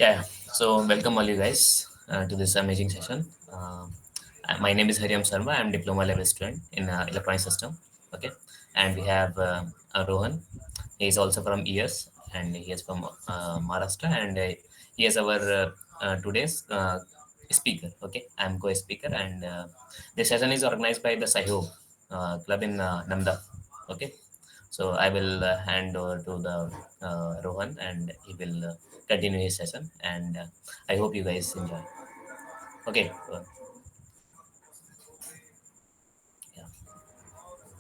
Yeah, so welcome all you guys to this amazing session. My name is Hariam Sharma. I'm diploma level student in electronic system. Okay, and we have Rohan. He is also from ES and he is from Maharashtra, and he is our today's speaker. Okay, I'm co-speaker, and this session is organized by the SAHYOG Club in Namda. Okay, so I will hand over to the Rohan, and he will continue his session. And I hope you guys enjoy. Okay, yeah.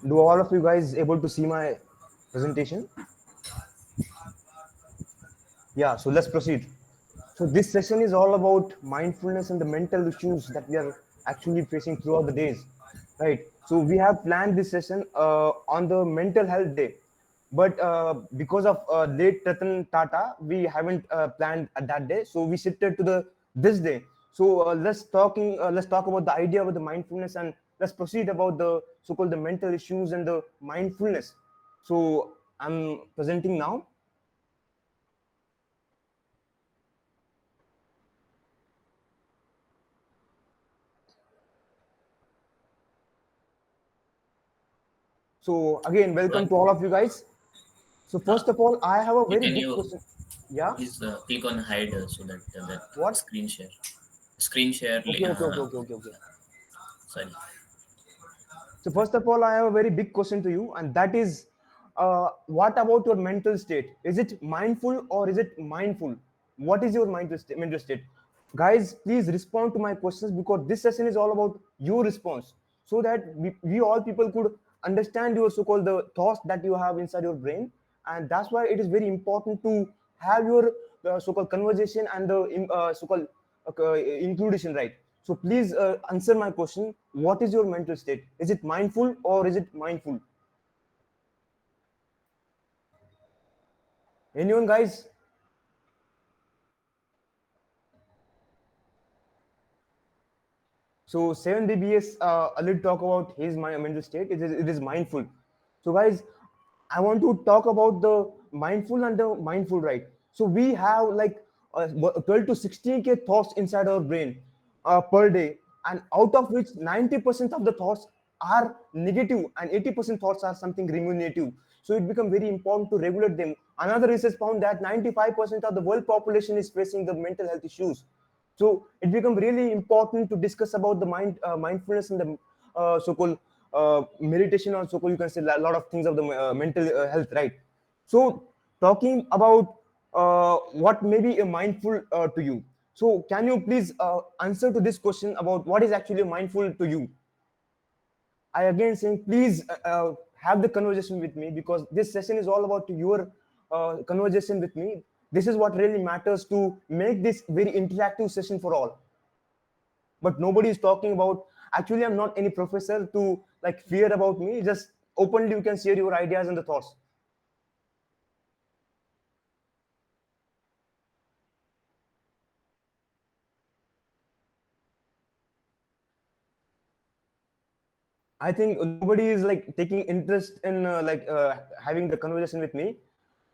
Do all of you guys able to see my presentation? Yeah, so let's proceed. So this session is all about mindfulness and the mental issues that we are actually facing throughout the days, right? So we have planned this session on the mental health day, but because of late Ratan Tata, we haven't planned at that day. So we shifted to the this day. So let's talk about the idea of the mindfulness, and let's proceed about the so-called the mental issues and the mindfulness. So I'm presenting now. So again, welcome Rohan, to all of you guys. So uh, first of all, I have a very can big you question. Yeah. please click on hide so that that What? screen share, screen share. Okay. Okay. Okay. Okay. Okay. Okay. Sorry. So first of all, I have a very big question to you, and that is, what about your mental state? Is it mindful or is it mindful? What is your mental state? Guys, please respond to my questions because this session is all about your response, so that we all people could understand your so-called the thoughts that you have inside your brain, and that's why it is very important to have your so-called conversation and the so-called inclusion, right? So please answer my question. What is your mental state? Is it mindful or is it mindful? Anyone, guys? So 7 dBs already talk about his mental state. It is mindful. So guys, I want to talk about the mindful and the mindful, right? So we have like 12 to 16K thoughts inside our brain per day, and out of which 90% of the thoughts are negative and 80% thoughts are something ruminative. So it becomes very important to regulate them. Another research found that 95% of the world population is facing the mental health issues. So it becomes really important to discuss about the mindfulness and the so-called meditation, or so-called you can say a lot of things of the mental health, right? So talking about what may be a mindful to you. So can you please answer to this question about what is actually mindful to you? I again saying please have the conversation with me because this session is all about your conversation with me. This is what really matters to make this very interactive session for all. But nobody is talking about. Actually, I'm not any professor to like fear about me. Just openly you can share your ideas and the thoughts. I think nobody is like taking interest in having the conversation with me.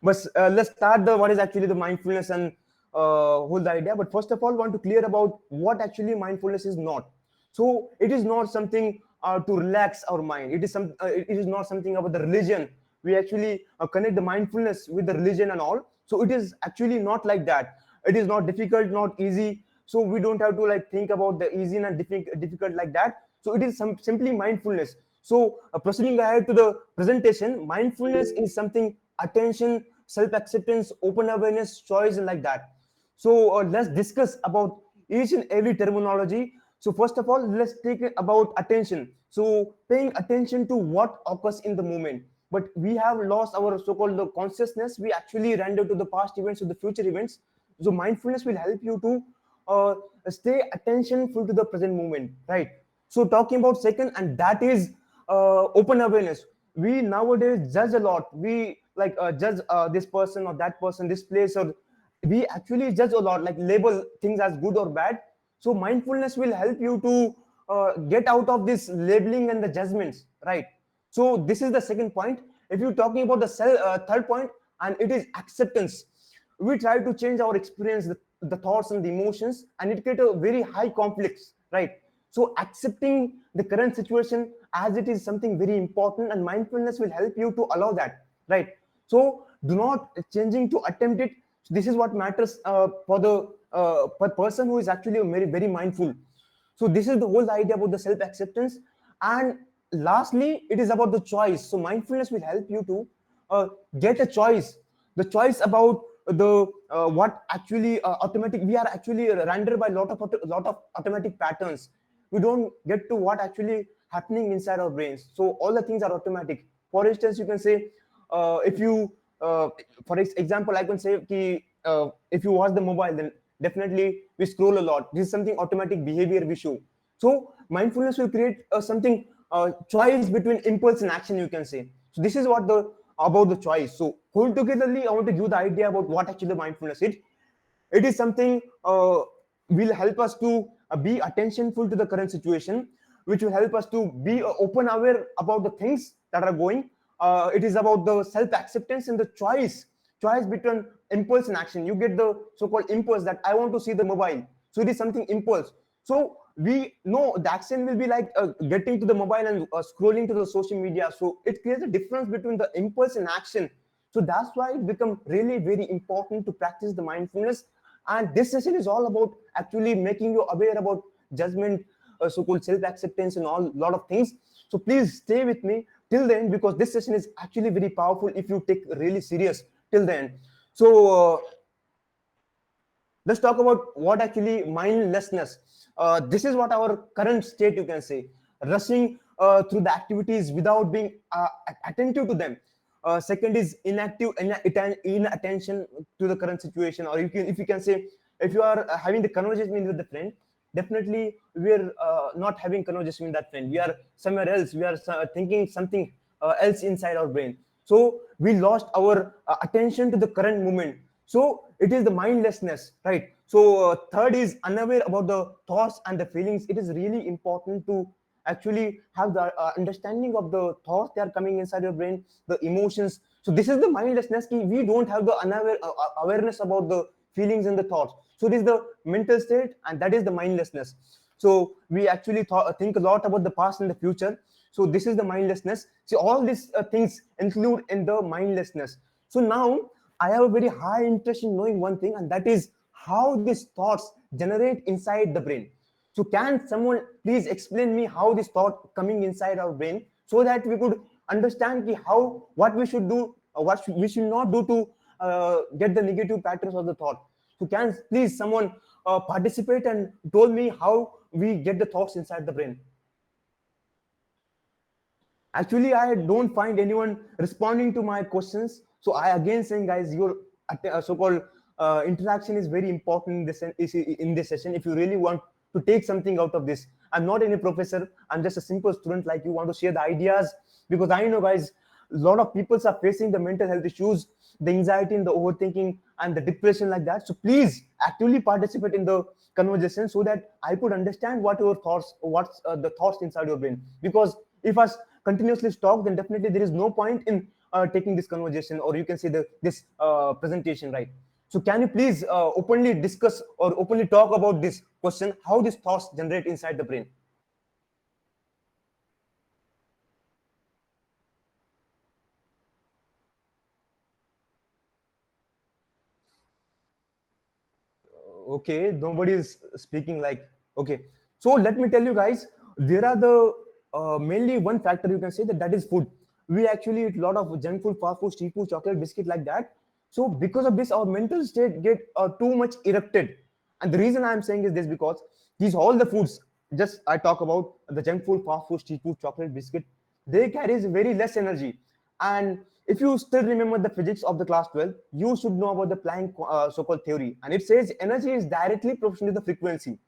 But let's start the what is actually the mindfulness and whole the idea. But first of all, want to clear about what actually mindfulness is not. So it is not something to relax our mind. It is not something about the religion. We actually connect the mindfulness with the religion and all. So it is actually not like that. It is not difficult, not easy. So we don't have to like think about the easy and difficult like that. So it is simply mindfulness. So proceeding ahead to the presentation, mindfulness is something attention, self-acceptance, open awareness, choice, and like that. So let's discuss about each and every terminology. So first of all, let's take it about attention. So paying attention to what occurs in the moment. But we have lost our so-called the consciousness. We actually render to the past events or the future events. So mindfulness will help you to uh, stay attentionful to the present moment, right? So talking about second, and that is open awareness. We nowadays judge a lot. We like judge this person or that person, this place, or we actually judge a lot, like label things as good or bad. So mindfulness will help you to get out of this labeling and the judgments, right? So this is the second point. If you're talking about the third point, and it is acceptance. We try to change our experience the thoughts and the emotions, and it creates a very high conflicts, right? So accepting the current situation as it is something very important, and mindfulness will help you to allow that, right? So do not changing to attempt it. This is what matters for the person who is actually very mindful. So this is the whole idea about the self acceptance. And lastly, it is about the choice. So mindfulness will help you to get a choice, the choice about the what actually automatic, we are actually rendered by lot of automatic patterns. We don't get to what actually happening inside our brains. So all the things are automatic. For instance, you can say, if you for example, I can say ki, if you watch the mobile, then definitely we scroll a lot. This is something automatic behavior we show. So mindfulness will create something choice between impulse and action, you can say. So this is what the about the choice. So altogetherly, I want to give the idea about what actually mindfulness is. It is something will help us to be attentionful to the current situation, which will help us to be open aware about the things that are going. It is about the self acceptance and the choice between impulse and action. You get the so-called impulse that I want to see the mobile, so it is something impulse. So we know the action will be like getting to the mobile and scrolling to the social media. So it creates a difference between the impulse and action. So that's why it becomes really very important to practice the mindfulness. And this session is all about actually making you aware about judgment, so-called self-acceptance, and all lot of things. So please stay with me till the end, because this session is actually very powerful if you take really serious till the end. So let's talk about what actually mindlessness. This is what our current state, you can say, rushing through the activities without being attentive to them. Second is inactive inattention to the current situation, or if you can say, if you are having the conversation with the friend, definitely we're not having conversation with that friend. We are somewhere else. We are thinking something else inside our brain. So we lost our attention to the current moment. So it is the mindlessness, right? So third is unaware about the thoughts and the feelings. It is really important to actually have the understanding of the thoughts that are coming inside your brain, the emotions. So this is the mindlessness. We don't have the awareness about the feelings and the thoughts. So it is the mental state, and that is the mindlessness. So we actually think a lot about the past and the future. So this is the mindlessness. See, all these things include in the mindlessness. So now I have a very high interest in knowing one thing, and that is how these thoughts generate inside the brain. So can someone please explain me how this thought coming inside our brain, so that we could understand how, what we should do, what we should not do to get the negative patterns of the thought. So can please someone participate and told me how we get the thoughts inside the brain? Actually, I don't find anyone responding to my questions. So I again saying, guys, your so-called interaction is very important in this session. If you really want to take something out of this, I'm not any professor. I'm just a simple student like you, want to share the ideas, because I know, guys, a lot of people are facing the mental health issues, the anxiety and the overthinking and the depression like that. So please actively participate in the conversation, so that I could understand what your thoughts, what's the thoughts inside your brain. Because if us continuously talk, then definitely there is no point in taking this conversation, or you can say this presentation, right? So can you please openly discuss or openly talk about this question, how these thoughts generate inside the brain? Okay, nobody is speaking, like, okay. So let me tell you, guys, there are the mainly one factor, you can say, that is food. We actually eat a lot of junk food, fast food, street food, chocolate, biscuit, like that. So because of this, our mental state get too much erupted. And the reason I'm saying is this, because these all the foods, just I talk about the junk food, fast food, street food, chocolate, biscuit, they carries very less energy. And if you still remember the physics of the class 12, you should know about the Planck so-called theory. And it says energy is directly proportional to the frequency.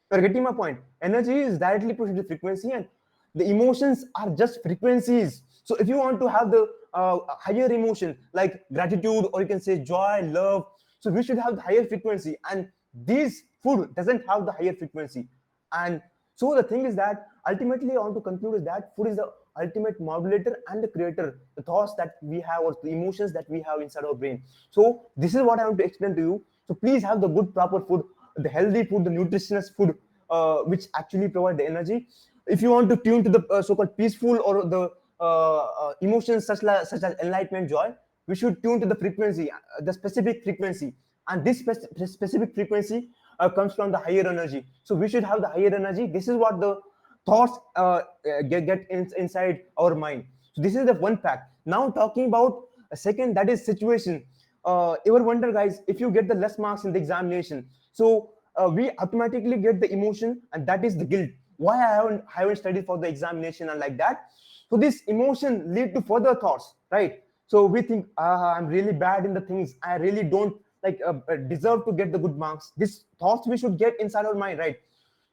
You're getting my point. Energy is directly proportional to frequency, and the emotions are just frequencies. So if you want to have the higher emotion like gratitude, or you can say joy, love, so we should have the higher frequency. And this food doesn't have the higher frequency. And so the thing is that ultimately I want to conclude is that food is the ultimate modulator and the creator, the thoughts that we have or the emotions that we have inside our brain. So this is what I want to explain to you. So please have the good proper food, the healthy food, the nutritious food, which actually provide the energy. If you want to tune to the so-called peaceful or the emotions such as enlightenment, joy, we should tune to the frequency, the specific frequency, and this specific frequency comes from the higher energy. So we should have the higher energy. This is what the thoughts inside our mind. So this is the one fact. Now talking about a second, that is situation. Ever wonder, guys, if you get the less marks in the examination, so we automatically get the emotion, and that is the guilt. Why I haven't studied for the examination and like that. So this emotion lead to further thoughts, right? So we think, I'm really bad in the things. I really don't deserve to get the good marks. These thoughts we should get inside our mind, right?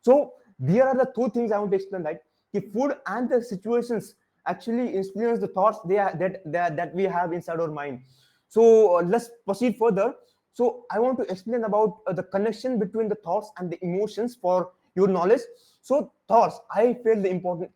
So there are the two things I want to explain. Like the food and the situations actually influence the thoughts that we have inside our mind. So let's proceed further. So I want to explain about the connection between the thoughts and the emotions for your knowledge. So thoughts, I feel the important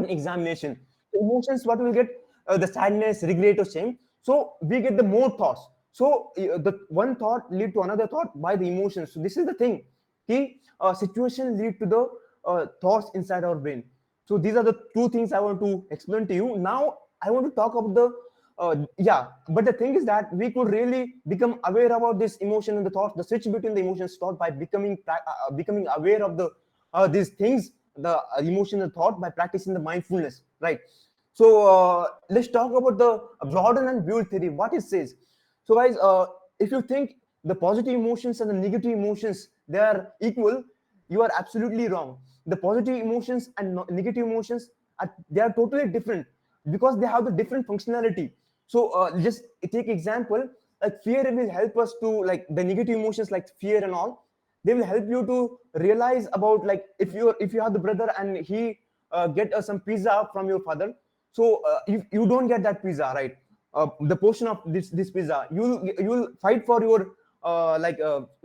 examination. The emotions, what we get, the sadness, regret, or shame. So we get the more thoughts. So the one thought lead to another thought by the emotions. So this is the thing. Okay, situation lead to the thoughts inside our brain. So these are the two things I want to explain to you. Now I want to talk about the yeah, but the thing is that we could really become aware about this emotion and the thoughts, the switch between the emotions thought by becoming aware of the these things, the emotion and thought by practicing the mindfulness, right? So let's talk about the broaden and build theory, what it says. So guys, if you think the positive emotions and the negative emotions they are equal, you are absolutely wrong. The positive emotions and negative emotions they are totally different because they have the different functionality. So just take example, like fear will help us to, like the negative emotions like fear and all, they will help you to realize about, like if you have the brother and he get some pizza from your father. So if you don't get that pizza, right, the portion of this pizza, you'll fight for your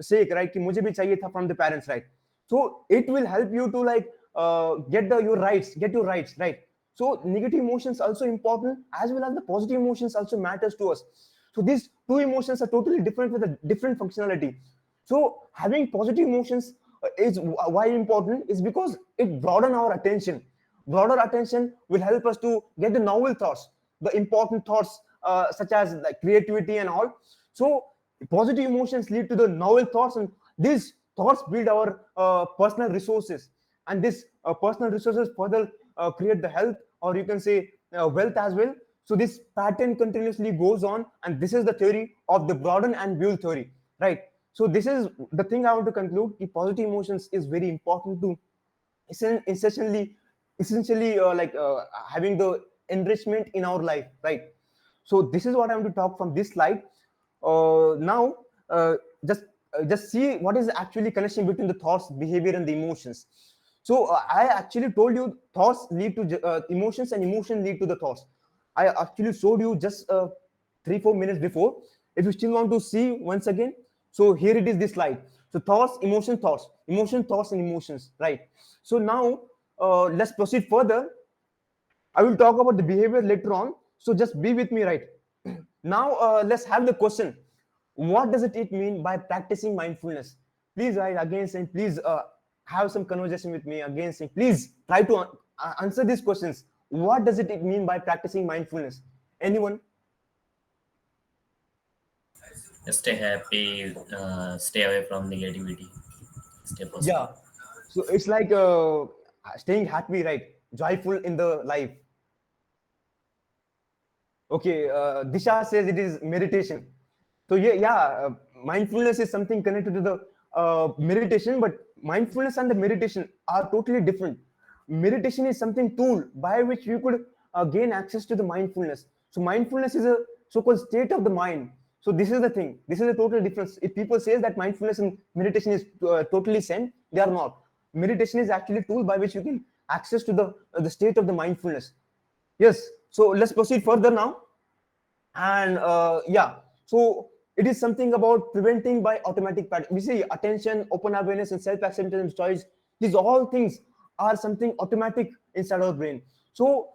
sake, right, ki mujhe bhi chahiye tha from the parents, right? So it will help you to like get your rights, right? So negative emotions also important, as well as the positive emotions also matters to us. So these two emotions are totally different with a different functionality. So having positive emotions is why important is because it broaden our attention. Broader attention will help us to get the novel thoughts, the important thoughts, such as like creativity and all. So positive emotions lead to the novel thoughts, and these thoughts build our personal resources, and this personal resources further create the health, or you can say wealth as well. So this pattern continuously goes on, and this is the theory of the broaden and build theory, right? So this is the thing I want to conclude. The positive emotions is very important to essentially having the enrichment in our life, right? So this is what I want to talk from this slide. Now uh, just just see what is actually connection between the thoughts, behavior, and the emotions. So I actually told you thoughts lead to emotions, and emotion lead to the thoughts. I actually showed you just 3-4 minutes before. If you still want to see once again, so here it is, this slide. So thoughts, emotion, thoughts, and emotions, right? So now let's proceed further. I will talk about the behavior later on. So just be with me, right? Now let's have the question. What does it mean by practicing mindfulness? Please, right, again saying, please have some conversation with me. Again saying, please try to answer these questions. What does it mean by practicing mindfulness? Anyone? Stay happy, stay away from negativity, stay positive. Yeah. So it's like staying happy, right? Joyful in the life. Okay, Disha says it is meditation. So mindfulness is something connected to the meditation, but mindfulness and the meditation are totally different. Meditation is something tool by which you could gain access to the mindfulness. So mindfulness is a so-called state of the mind. So this is the thing. This is a total difference. If people say that mindfulness and meditation is totally same, they are not. Meditation is actually a tool by which you can access to the state of the mindfulness. Yes. So let's proceed further now. And so it is something about preventing by automatic pattern. We see attention, open awareness, and self-acceptance, choice. These all things are something automatic inside our brain. So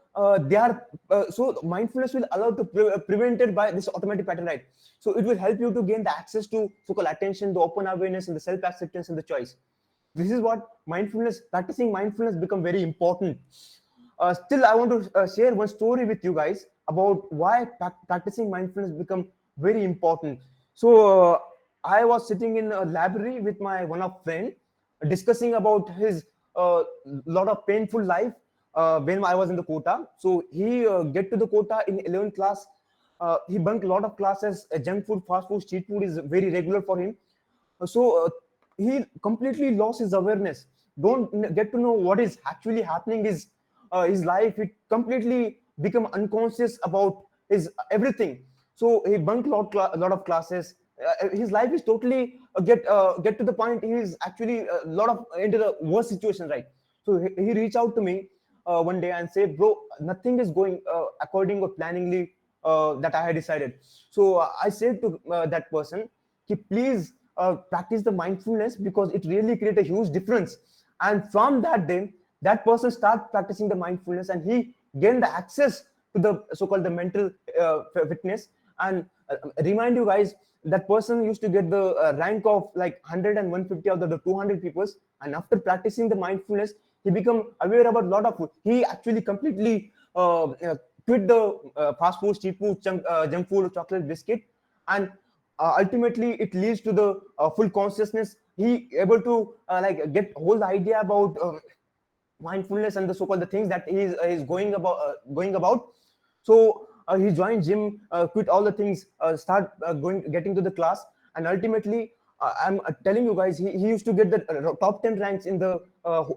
they are so mindfulness will allow to prevented by this automatic pattern, right? So it will help you to gain the access to so-called attention, the open awareness, and the self-acceptance and the choice. This is what mindfulness, practicing mindfulness become very important. Still, I want to share one story with you guys about why practicing mindfulness become very important. So I was sitting in a library with my one of friend discussing about his lot of painful life when I was in the quota. So he get to the quota in 11th class. He bunked a lot of classes. Junk food, fast food, street food is very regular for him. So he completely lost his awareness. Don't get to know what is actually happening is his life. It completely become unconscious about his everything. So he bunked a lot of classes. His life is totally get to the point he is actually a lot of into the worst situation, right? So he reached out to me one day and say, bro, nothing is going according or planningly that I had decided. So I said to that person, please practice the mindfulness because it really create a huge difference. And from that day, that person start practicing the mindfulness and he gained the access to the so-called the mental fitness. And remind you guys, that person used to get the rank of like 100 and 150 out of the 200 people. And after practicing the mindfulness, he become aware about a lot of food. He actually completely quit the fast food, street food, junk food, chocolate, biscuit, and ultimately it leads to the full consciousness. He able to like get whole idea about mindfulness and the so-called the things that is going about. So he joined gym, quit all the things, start going getting to the class, and ultimately I'm telling you guys, he used to get the top 10 ranks in the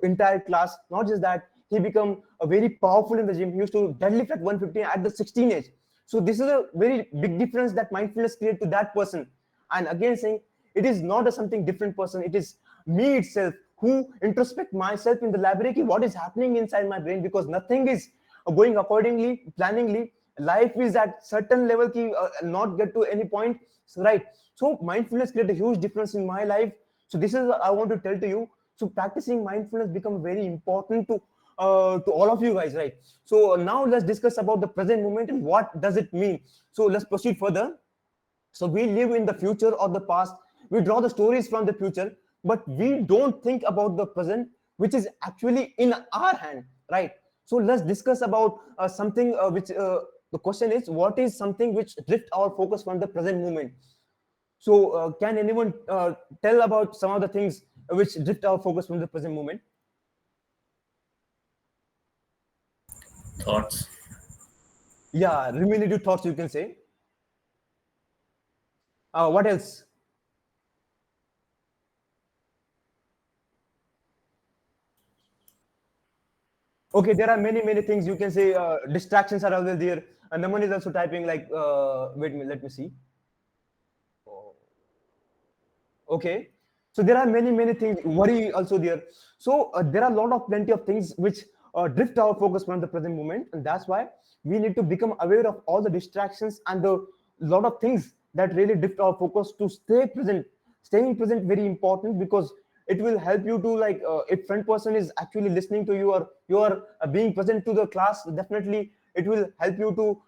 entire class. Not just that, he become very powerful in the gym. He used to deadlift at 150 at the 16 age. So this is a very big difference that mindfulness create to that person. And again saying, it is not a something different person, it is me itself who introspect myself in the library, what is happening inside my brain, because nothing is going accordingly, planningly. Life is at certain level ki, not get to any point, right? So mindfulness create a huge difference in my life. So this is I want to tell to you. So practicing mindfulness become very important to all of you guys, right? So now let's discuss about the present moment and what does it mean. So let's proceed further. So we live in the future or the past. We draw the stories from the future, but we don't think about the present, which is actually in our hand, right? So let's discuss about something which the question is, what is something which drift our focus from the present moment? So can anyone tell about some of the things which drift our focus from the present moment? Thoughts. Yeah, ruminative thoughts, you can say. What else? Okay, there are many things you can say. Distractions are always there, and someone is also typing like, wait a minute, let me see. Okay, so there are many things. Worry also there. So there are a lot of plenty of things which drift our focus from the present moment, and that's why we need to become aware of all the distractions and the lot of things that really drift our focus to stay present. Staying present very important because it will help you to like if front person is actually listening to you or you are being present to the class, definitely it will help you to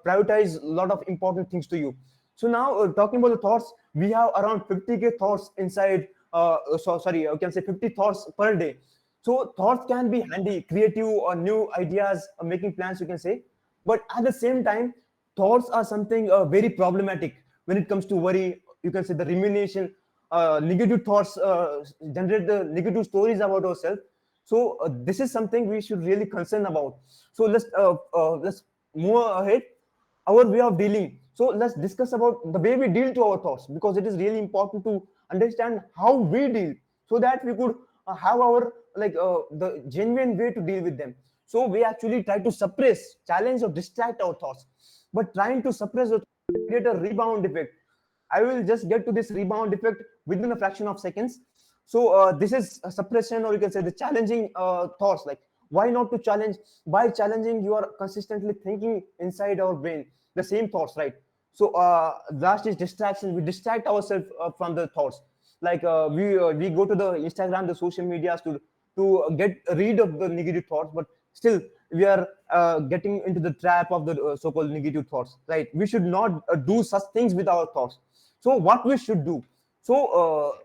prioritize a lot of important things to you. So now talking about the thoughts, we have around 50K thoughts inside. So sorry, I can say 50 thoughts per day. So thoughts can be handy, creative, or new ideas, or making plans. You can say, but at the same time, thoughts are something very problematic when it comes to worry. You can say the rumination, negative thoughts generate the negative stories about ourselves. So this is something we should really concern about. So let's move ahead our way of dealing. So let's discuss about the way we deal to our thoughts because it is really important to understand how we deal so that we could have our like the genuine way to deal with them. So we actually try to suppress, challenge, or distract our thoughts, but trying to suppress the create a rebound effect. I will just get to this rebound effect within a fraction of seconds. So this is a suppression, or you can say the challenging thoughts. Like why not to challenge? By challenging, you are consistently thinking inside our brain the same thoughts, right? So last is distraction. We distract ourselves from the thoughts. Like we go to the Instagram, the social medias to get rid of the negative thoughts, but still we are getting into the trap of the so-called negative thoughts, right? We should not do such things with our thoughts. So what we should do, so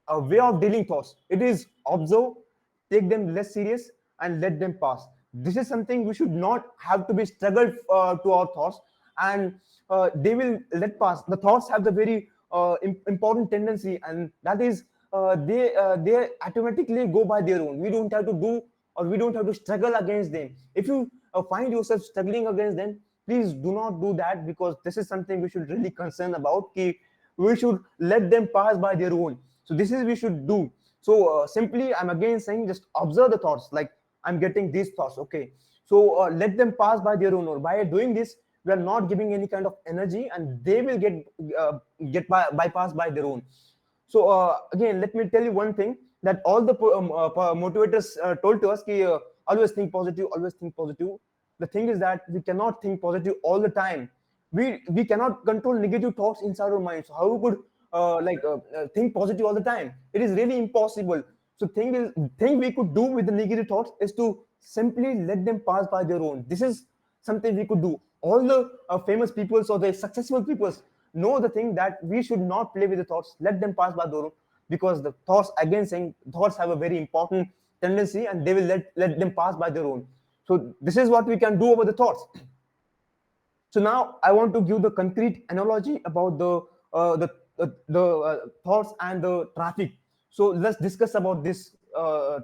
a way of dealing thoughts, it is observe, take them less serious, and let them pass. This is something we should not have to be struggled to our thoughts, and they will let pass. The thoughts have the very important tendency, and that is they automatically go by their own. We don't have to do, or we don't have to struggle against them. If you find yourself struggling against them, please do not do that, because this is something we should really concern about. We should let them pass by their own. So this is we should do. So simply I'm again saying, just observe the thoughts, like I'm getting these thoughts, okay, so let them pass by their own. Or by doing this, we are not giving any kind of energy, and they will get bypassed by their own. So again, let me tell you one thing, that all the motivators told to us, always think positive, always think positive. The thing is that we cannot think positive all the time. We cannot control negative thoughts inside our minds. So how we could think positive all the time? It is really impossible. So thing we could do with the negative thoughts is to simply let them pass by their own. This is something we could do. All the famous peoples or the successful peoples know the thing, that we should not play with the thoughts, let them pass by their own, because the thoughts, again saying, thoughts have a very important tendency, and they will let them pass by their own. So this is what we can do over the thoughts. So now I want to give the concrete analogy about the thoughts and the traffic. So let's discuss about this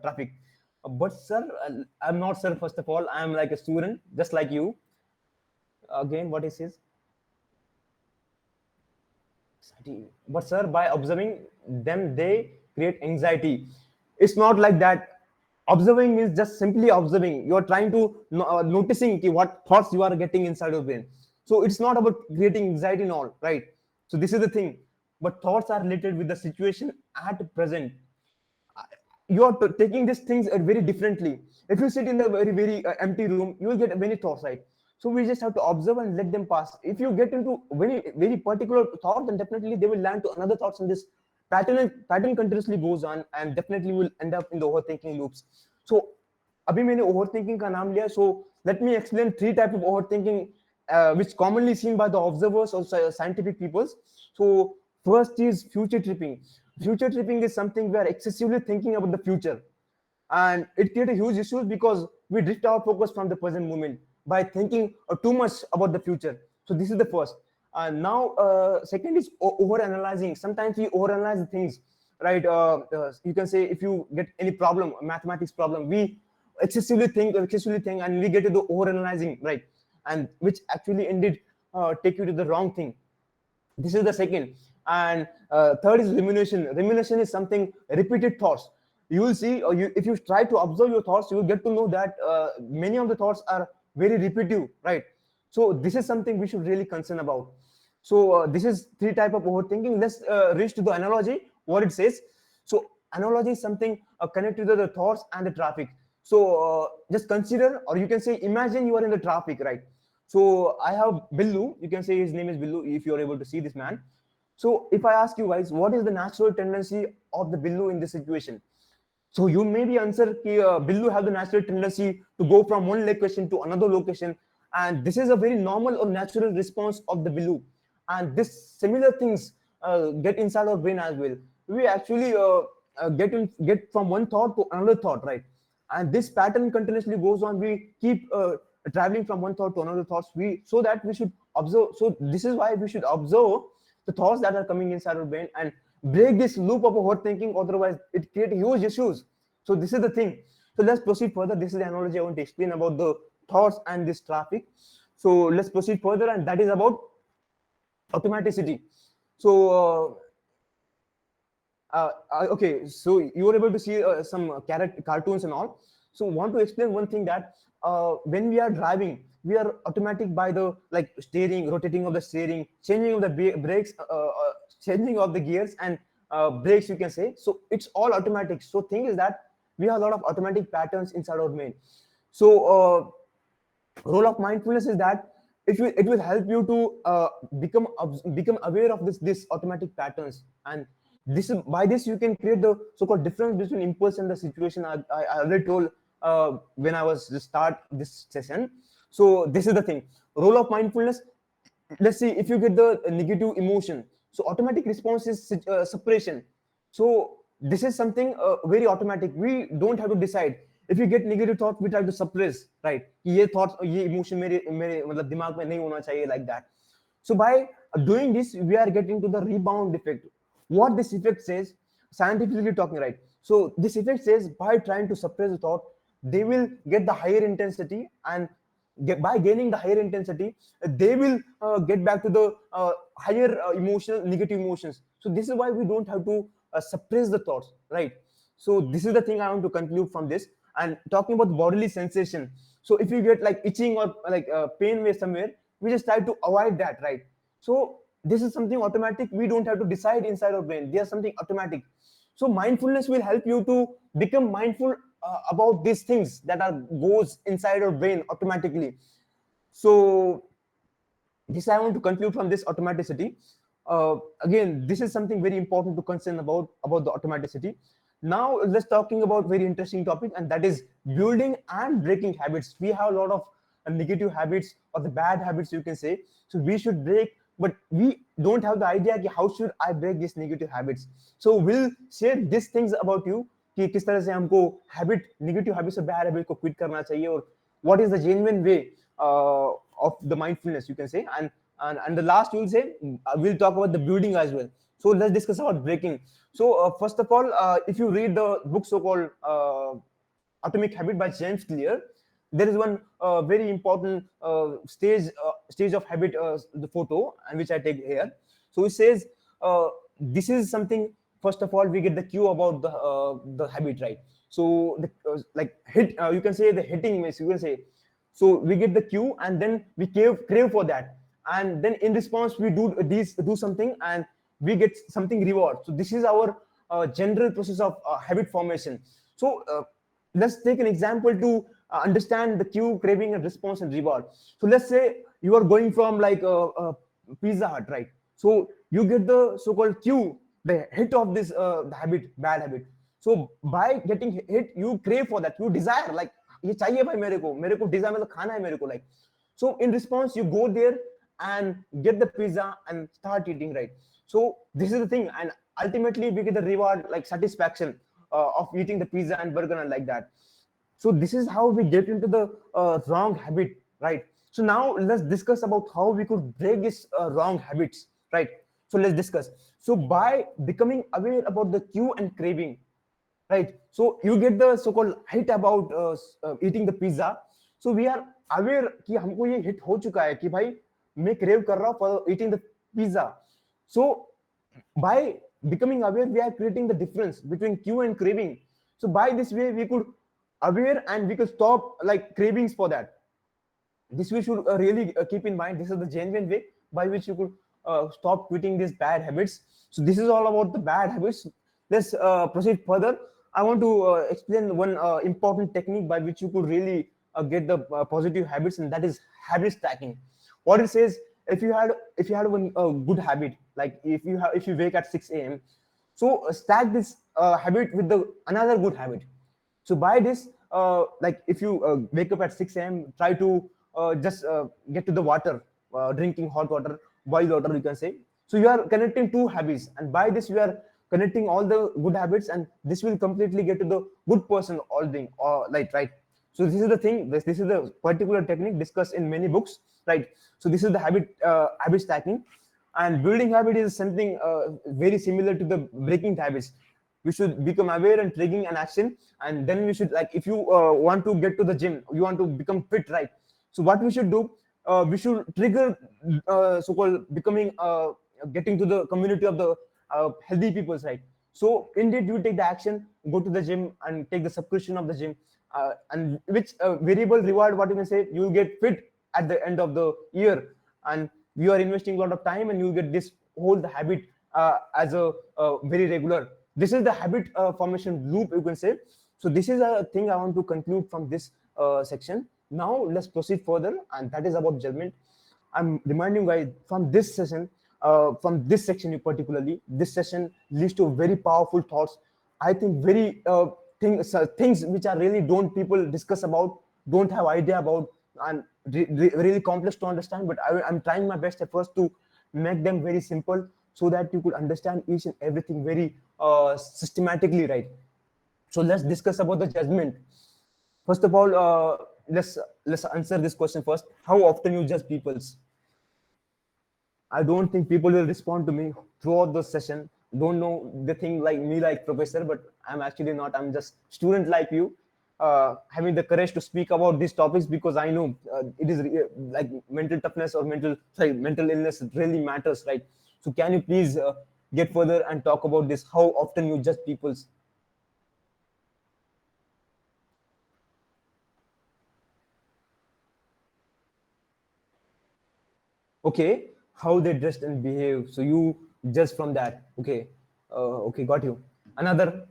traffic. But sir, I'm not sir. First of all, I'm like a student, just like you. Again, what is his? But sir, by observing them, they create anxiety. It's not like that. Observing means just simply observing. You are trying to noticing what thoughts you are getting inside your brain. So it's not about creating anxiety and all, right? So this is the thing. But thoughts are related with the situation at present. You are taking these things very differently. If you sit in the very empty room, you will get many thoughts, right? So we just have to observe and let them pass. If you get into very particular thought, then definitely they will land to another thoughts, and this pattern continuously goes on, and definitely will end up in the overthinking loops. So अभी मैंने overthinking का नाम लिया. So let me explain three type of overthinking which commonly seen by the observers or scientific peoples. So first is future tripping. Future tripping is something where excessively thinking about the future, and it creates a huge issue because we drift our focus from the present moment by thinking too much about the future. So this is the first. Now second is over analyzing. Sometimes we over analyze the things, right? You can say, if you get any problem, mathematics problem, we excessively think, and we get to the over analyzing, right? And which actually ended take you to the wrong thing. This is the second. And third is rumination. Rumination is something repeated thoughts. You will see, or if you try to observe your thoughts, you will get to know that many of the thoughts are very repetitive, right? So this is something we should really concern about. So this is three type of overthinking. Let's reach to the analogy, what it says. So analogy is something connected to the thoughts and the traffic. So just consider, or you can say, imagine you are in the traffic, right? So I have Billu. You can say his name is Billu if you are able to see this man. So if I ask you guys, what is the natural tendency of the Billu in this situation? So you maybe answer कि Billu have the natural tendency to go from one location to another location, and this is a very normal or natural response of the Billu. And this similar things get inside our brain as well. We actually get from one thought to another thought, right? And this pattern continuously goes on. We keep traveling from one thought to another thoughts. So that we should observe. So this is why we should observe the thoughts that are coming inside our brain and break this loop of overthinking. Otherwise, it creates huge issues. So this is the thing. So let's proceed further. This is the analogy I want to explain about the thoughts and this traffic. So let's proceed further, and that is about automaticity. So okay, so you were able to see some cartoons and all. So want to explain one thing, that when we are driving, we are automatic by the like steering, rotating of the steering, changing of the brakes, changing of the gears and brakes, you can say. So it's all automatic. So thing is that we have a lot of automatic patterns inside our brain. So role of mindfulness is that it will help you to become aware of this automatic patterns, and this is by this you can create the so-called difference between impulse and the situation. I already told when I was to start this session. So this is the thing. Role of mindfulness. Let's see, if you get the negative emotion, so automatic response is suppression. So this is something very automatic. We don't have to decide. If you get negative thought, we try to suppress, right? ये thoughts, ये emotion मेरे मेरे मतलब दिमाग में नहीं होना चाहिए, like that. So by doing this, we are getting to the rebound effect. What this effect says, scientifically talking, right? So this effect says by trying to suppress the thought, they will get the higher intensity, and by gaining the higher intensity, they will get back to the higher emotional negative emotions. So this is why we don't have to suppress the thoughts, right? So this is the thing I want to conclude from this. And talking about bodily sensation, so if you get like itching or like pain where somewhere, we just try to avoid that, right? So this is something automatic. We don't have to decide inside our brain. There's something automatic. So mindfulness will help you to become mindful about these things that are goes inside your brain automatically. So this I want to conclude from this automaticity. Again, this is something very important to concern about the automaticity. Now let's talking about very interesting topic, and that is building and breaking habits. We have a lot of negative habits or the bad habits, you can say. So we should break, but we don't have the idea कि how should I break these negative habits. So we'll share these things about you कि किस तरह से हमको habit negative habits और bad habits को quit करना चाहिए, और what is the genuine way of the mindfulness, you can say. And the last we'll say we'll talk about the building as well. So let's discuss about breaking. So first of all, if you read the book so called Atomic Habit by James Clear, there is one very important stage of habit, the photo, and which I take here. So it says this is something. First of all, we get the cue about the habit, right? So the like hit, you can say the hitting miss, you can say. So we get the cue, and then we crave for that, and then in response we do something, and we get something reward. So this is our general process of habit formation. So let's take an example to understand the cue, craving, and response and reward. So let's say you are going from like a Pizza Hut, right? So you get the so-called cue, the hit of this habit, bad habit. So by getting hit, you crave for that, you desire, like ये चाहिए भाई मेरे को Dzire मतलब खाना है मेरे को, like. So in response you go there and get the pizza and start eating, right? So this is the thing, and ultimately we get the reward, like satisfaction of eating the pizza and burger and like that. So this is how we get into the wrong habit, right? So now let's discuss about how we could break these wrong habits, right? So let's discuss. So by becoming aware about the cue and craving, right? So you get the so-called hit about eating the pizza. So we are aware कि हमको ये hit हो चुका है कि भाई मैं crave कर रहा हूँ for eating the pizza. So by becoming aware, we are creating the difference between cue and craving. So by this way, we could aware and we could stop like cravings for that. This we should really keep in mind. This is the genuine way by which you could stop quitting these bad habits. So this is all about the bad habits. Let's proceed further. I want to explain one important technique by which you could really get the positive habits, and that is habit stacking. What it says, if you had one good habit, like if you wake at 6 a.m., so stack this habit with the another good habit. So by this, like if you wake up at 6 a.m., try to just get to the water, drinking hot water, boiled water, you can say. So you are connecting two habits, and by this you are connecting all the good habits, and this will completely get to the good person all thing, or like, right? So this is the thing. This is the particular technique discussed in many books, right? So this is the habit stacking, and building habit is something very similar to the breaking habits. We should become aware and triggering an action, and then we should, like, if you want to get to the gym, you want to become fit, right? So what we should do, we should trigger so-called becoming getting to the community of the healthy peoples, right? So indeed you take the action, go to the gym and take the subscription of the gym, and which variable reward, what you can say, you will get fit at the end of the year, and you are investing a lot of time, and you get this whole habit as a very regular. This is the habit formation loop, you can say. So this is a thing I want to conclude from this section. Now let's proceed further, and that is about judgment. I'm reminding you guys from this session, from this section particularly, this session leads to very powerful thoughts. I think very things which are really don't people discuss about, don't have idea about, and really complex to understand. But I'm trying my best efforts to make them very simple so that you could understand each and everything very systematically, right? So let's discuss about the judgment. First of all, let's answer this question first. How often you judge people's? I don't think people will respond to me throughout the session. Don't know they think like me like professor, but I'm actually not. I'm just student like you, having the courage to speak about these topics because I know it is like mental toughness or mental illness really matters, right? So can you please get further and talk about this? How often you judge people's? Okay, how they dress and behave. So you judge from that. Okay, okay, got you. Another.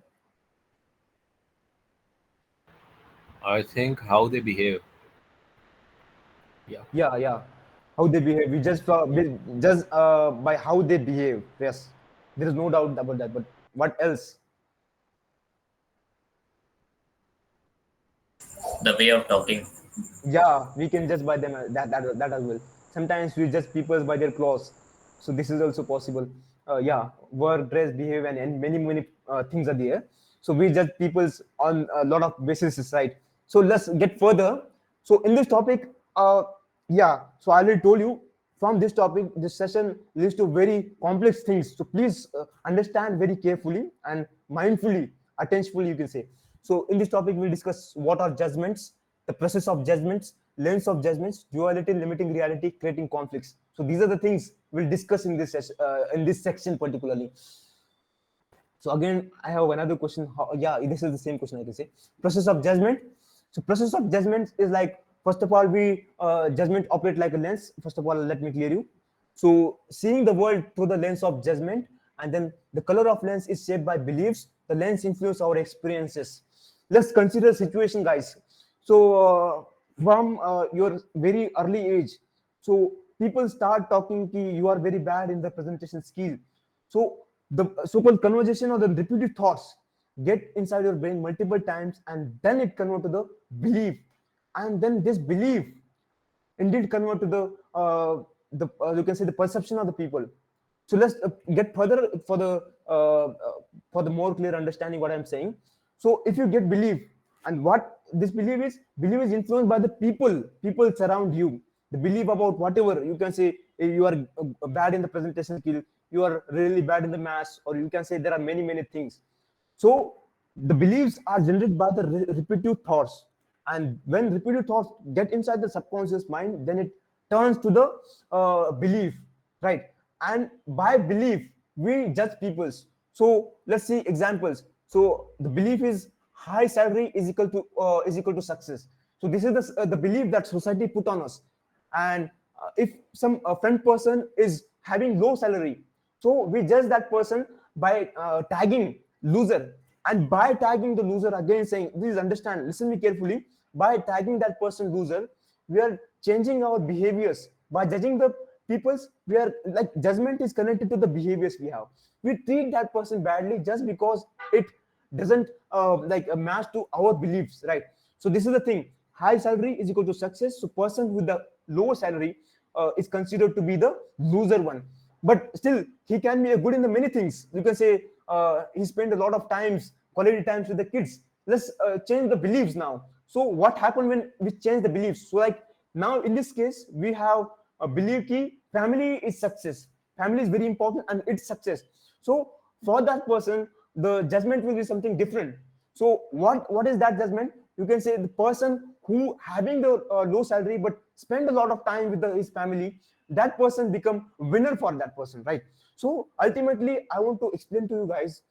I think how they behave. Yeah. Yeah, yeah. How they behave. We just by how they behave. Yes, there is no doubt about that. But what else? The way of talking. Yeah, we can judge by them that as well. Sometimes we judge people by their clothes, so this is also possible. Yeah, work, dress, behave, and many things are there. So we judge people's on a lot of basis, right? So let's get further. So in this topic, yeah. So I already told you from this topic, this session leads to very complex things. So please understand very carefully and mindfully, attentively, you can say. So in this topic, we'll discuss what are judgments, the process of judgments, lens of judgments, duality, limiting reality, creating conflicts. So these are the things we'll discuss in in this section particularly. So again, I have another question. Yeah, this is the same question I can say. Process of judgment. So process of judgment is like, first of all, we judgment operate like a lens. First of all, let me clear you. So seeing the world through the lens of judgment, and then the color of lens is shaped by beliefs. The lens influence our experiences. Let's consider situation, guys. So from your very early age, so people start talking ki you are very bad in the presentation skill. So the so-called conversation or the repeated thoughts get inside your brain multiple times, and then it convert to the belief, and then this belief indeed convert to the you can say the perception of the people. So let's get further for the more clear understanding what I'm saying. So if you get belief, and what this belief is influenced by the people surround you. The belief about whatever you can say, you are bad in the presentation skill, you are really bad in the maths, or you can say there are many things. So the beliefs are generated by the repetitive thoughts, and when repetitive thoughts get inside the subconscious mind, then it turns to the belief, right? And by belief, we judge people's. So let's see examples. So the belief is high salary is equal to success. So this is the belief that society put on us. And if some friend person is having low salary, so we judge that person by tagging loser, and by tagging the loser, again saying, please understand, listen me carefully, by tagging that person loser, we are changing our behaviors. By judging the peoples, we are like, judgment is connected to the behaviors we have. We treat that person badly just because it doesn't match to our beliefs, right? So this is the thing. High salary is equal to success. So person with the low salary is considered to be the loser one. But still, he can be a good in the many things. You can say he spent a lot of times, quality times with the kids. Let's change the beliefs now. So what happened when we change the beliefs? So like now in this case, we have a belief key. Family is success. Family is very important and it's success. So for that person, the judgment will be something different. So what is that judgment? You can say the person who having the low salary but spend a lot of time with his family, that person become winner for that person, right? So ultimately, I want to explain to you guys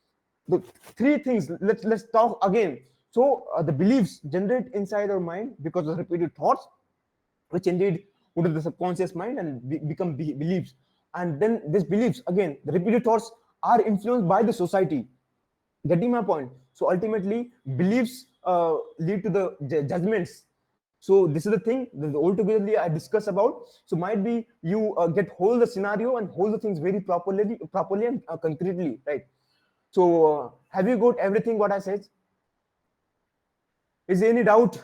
the three things. Let's talk again. So the beliefs generate inside our mind because of repeated thoughts, which indeed go to the subconscious mind and become beliefs. And then these beliefs, again, the repeated thoughts are influenced by the society. Getting my point? So ultimately, beliefs lead to the judgments. So this is the thing that altogether I discuss about. So might be you get hold the scenario and hold the things very properly and concretely, right? So have you got everything what I said? Is there any doubt?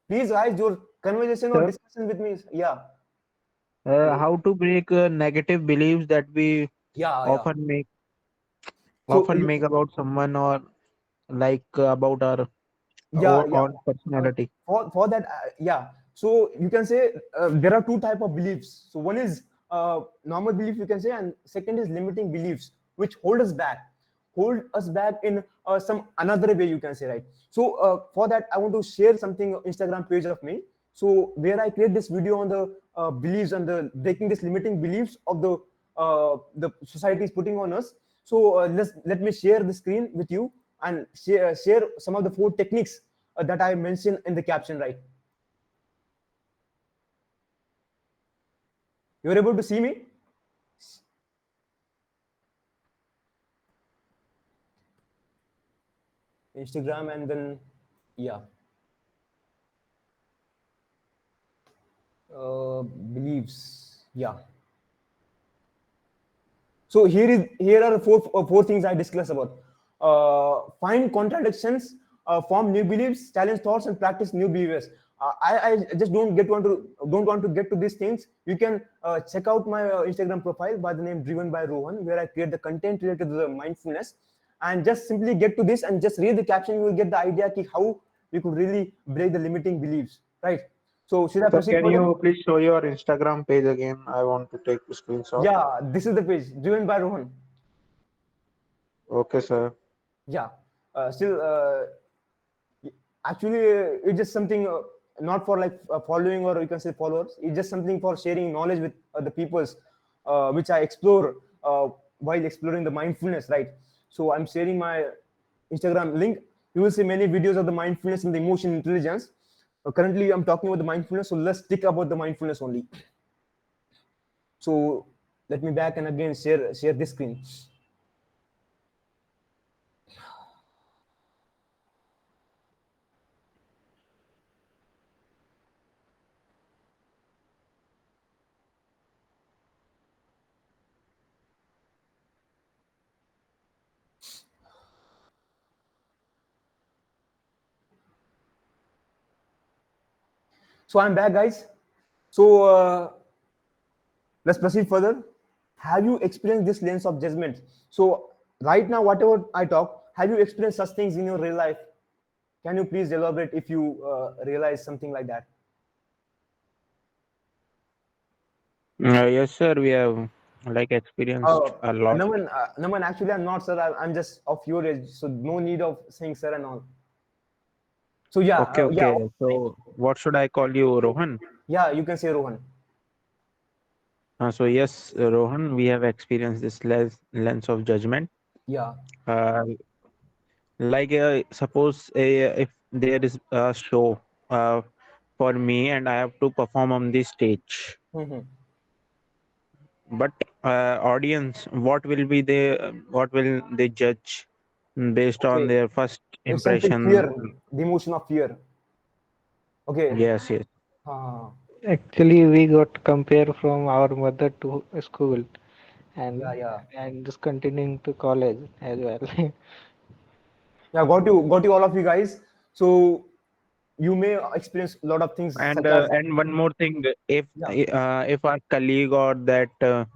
Please, guys, your conversation or Sir, discussion with me is, yeah. Hello. how to break negative beliefs that we Yeah, yeah. often make So often make about someone or like about our yeah, yeah. own personality. For that, yeah. So you can say there are two type of beliefs. So one is normal belief, you can say, and second is limiting beliefs, which hold us back in some another way, you can say, right? So for that, I want to share something Instagram page of me. So where I create this video on the beliefs and the breaking this limiting beliefs of the society is putting on us. So let me share the screen with you and share some of the four techniques that I mentioned in the caption, right? You're able to see me? Instagram and then, yeah, beliefs. Yeah. So here are four things I discuss about. Find contradictions, form new beliefs, challenge thoughts, and practice new behaviors. I just don't want to get to these things. You can check out my Instagram profile by the name Driven by Rohan, where I create the content related to the mindfulness, and just simply get to this and just read the caption. You will get the idea ki how we could really break the limiting beliefs, right? So should I Sir, proceed can further? you please show your Instagram page again? I want to take a screenshot. Yeah, this is the page Driven by Rohan. Okay, sir. Yeah, still actually it's just something not for like following or you can say followers. It's just something for sharing knowledge with the peoples, which I explore while exploring the mindfulness, right? So I'm sharing my Instagram link. You will see many videos of the mindfulness and the emotion intelligence. Currently I'm talking about the mindfulness, so let's stick about the mindfulness only. So let me back and again share this screen. So I'm back, guys. So let's proceed further. Have you experienced this lens of judgment? So right now, whatever I talk, have you experienced such things in your real life? Can you please elaborate if you realize something like that? Yes, sir. We have like experienced a lot. Naman, actually, I'm not, sir. I'm just of your age, so no need of saying sir and all. So yeah, Okay, yeah, okay. So what should I call you, Rohan? yeah. You can say Rohan. So yes, Rohan, we have experienced this lens of judgment. Yeah. Uh, like suppose if there is a show uh, for me and I have to perform on the stage, Hmm. but audience, what will they judge based on Okay. their first It's something fear, impression? the emotion of fear. Okay. Yes, yes. Uh, Actually, we got compare from our mother to school yeah, and yeah. just continuing to college as well. Yeah, got you, all of you guys. So you may experience a lot of things such as, And one more thing, yeah, if our colleague or that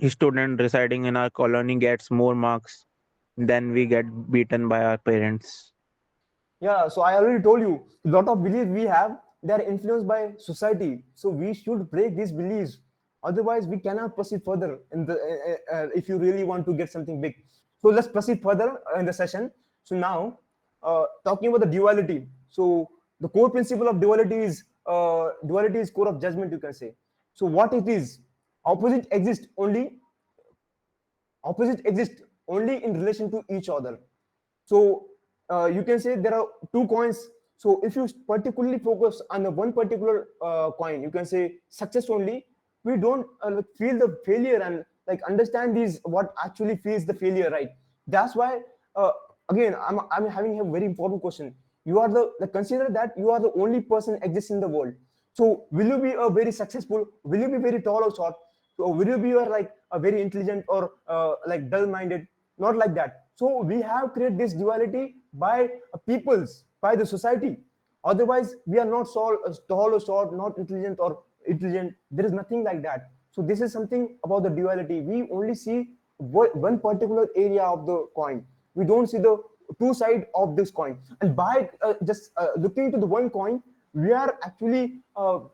student residing in our colony gets more marks, then we get beaten by our parents. yeah. So I already told you a lot of beliefs we have, they are influenced by society. So we should break these beliefs. Otherwise, we cannot proceed further in the if you really want to get something big. So let's proceed further in the session. So now, talking about the duality. So the core principle of duality is core of judgment. You can say. So what it is? Opposite exist only Opposite exist only in relation to each other. So you can say there are two coins. So if you particularly focus on the one particular coin, you can say success only. We don't feel the failure and like understand these what actually feels the failure, right? That's why again I'm having a very important question. You are the consider that you are the only person exists in the world. So will you be a very successful? Will you be very tall or short? So will you be like a very intelligent or like dull minded? Not like that. So we have created this duality by peoples. by the society. Otherwise, we are not tall or short, not intelligent or intelligent. There is nothing like that. So this is something about the duality. We only see one particular area of the coin. We don't see the two side of this coin. And by just looking to the one coin, we are actually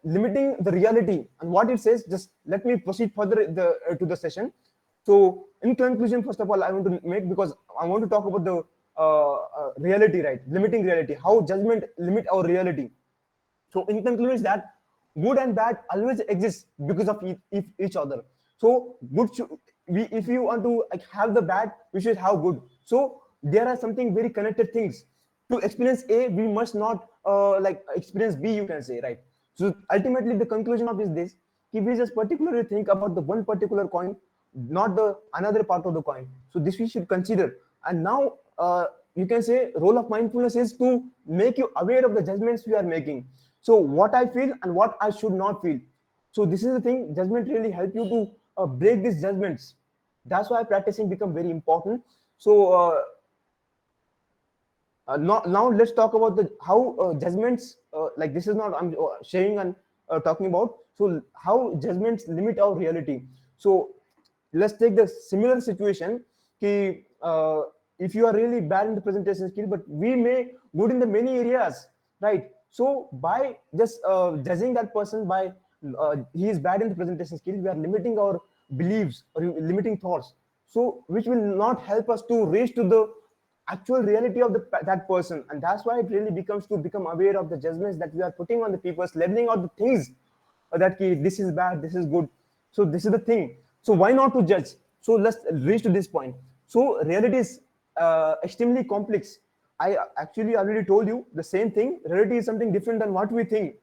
limiting the reality. And what it says, just let me proceed further to the session. So in conclusion, first of all, I want to make, because I want to talk about the reality, right? Limiting reality, how judgment limit our reality. So in conclusion, is that good and bad always exist because of each other. So good if you want to like have the bad, we should have good. So there are something very connected things. To experience A, we must not like experience B, you can say, right? So ultimately, the conclusion of is this: if we just particularly think about the one particular coin, not the another part of the coin. So this we should consider. And now you can say role of mindfulness is to make you aware of the judgments we are making. So what I feel and what I should not feel. So this is the thing. Judgment really help you to break these judgments. That's why practicing become very important. So now let's talk about the how judgments like this is not I'm sharing and talking about. So how judgments limit our reality. So let's take the similar situation. If you are really bad in the presentation skill, but we may good in the many areas, right? So by just judging that person by he is bad in the presentation skill, we are limiting our beliefs or limiting thoughts. So which will not help us to reach to the actual reality of that person. And that's why it really becomes to become aware of the judgments that we are putting on the people's, leveling out the things that this is bad, this is good. So this is the thing. So why not to judge? So let's reach to this point. So reality is extremely complex. I actually already told you the same thing. Reality is something different than what we think.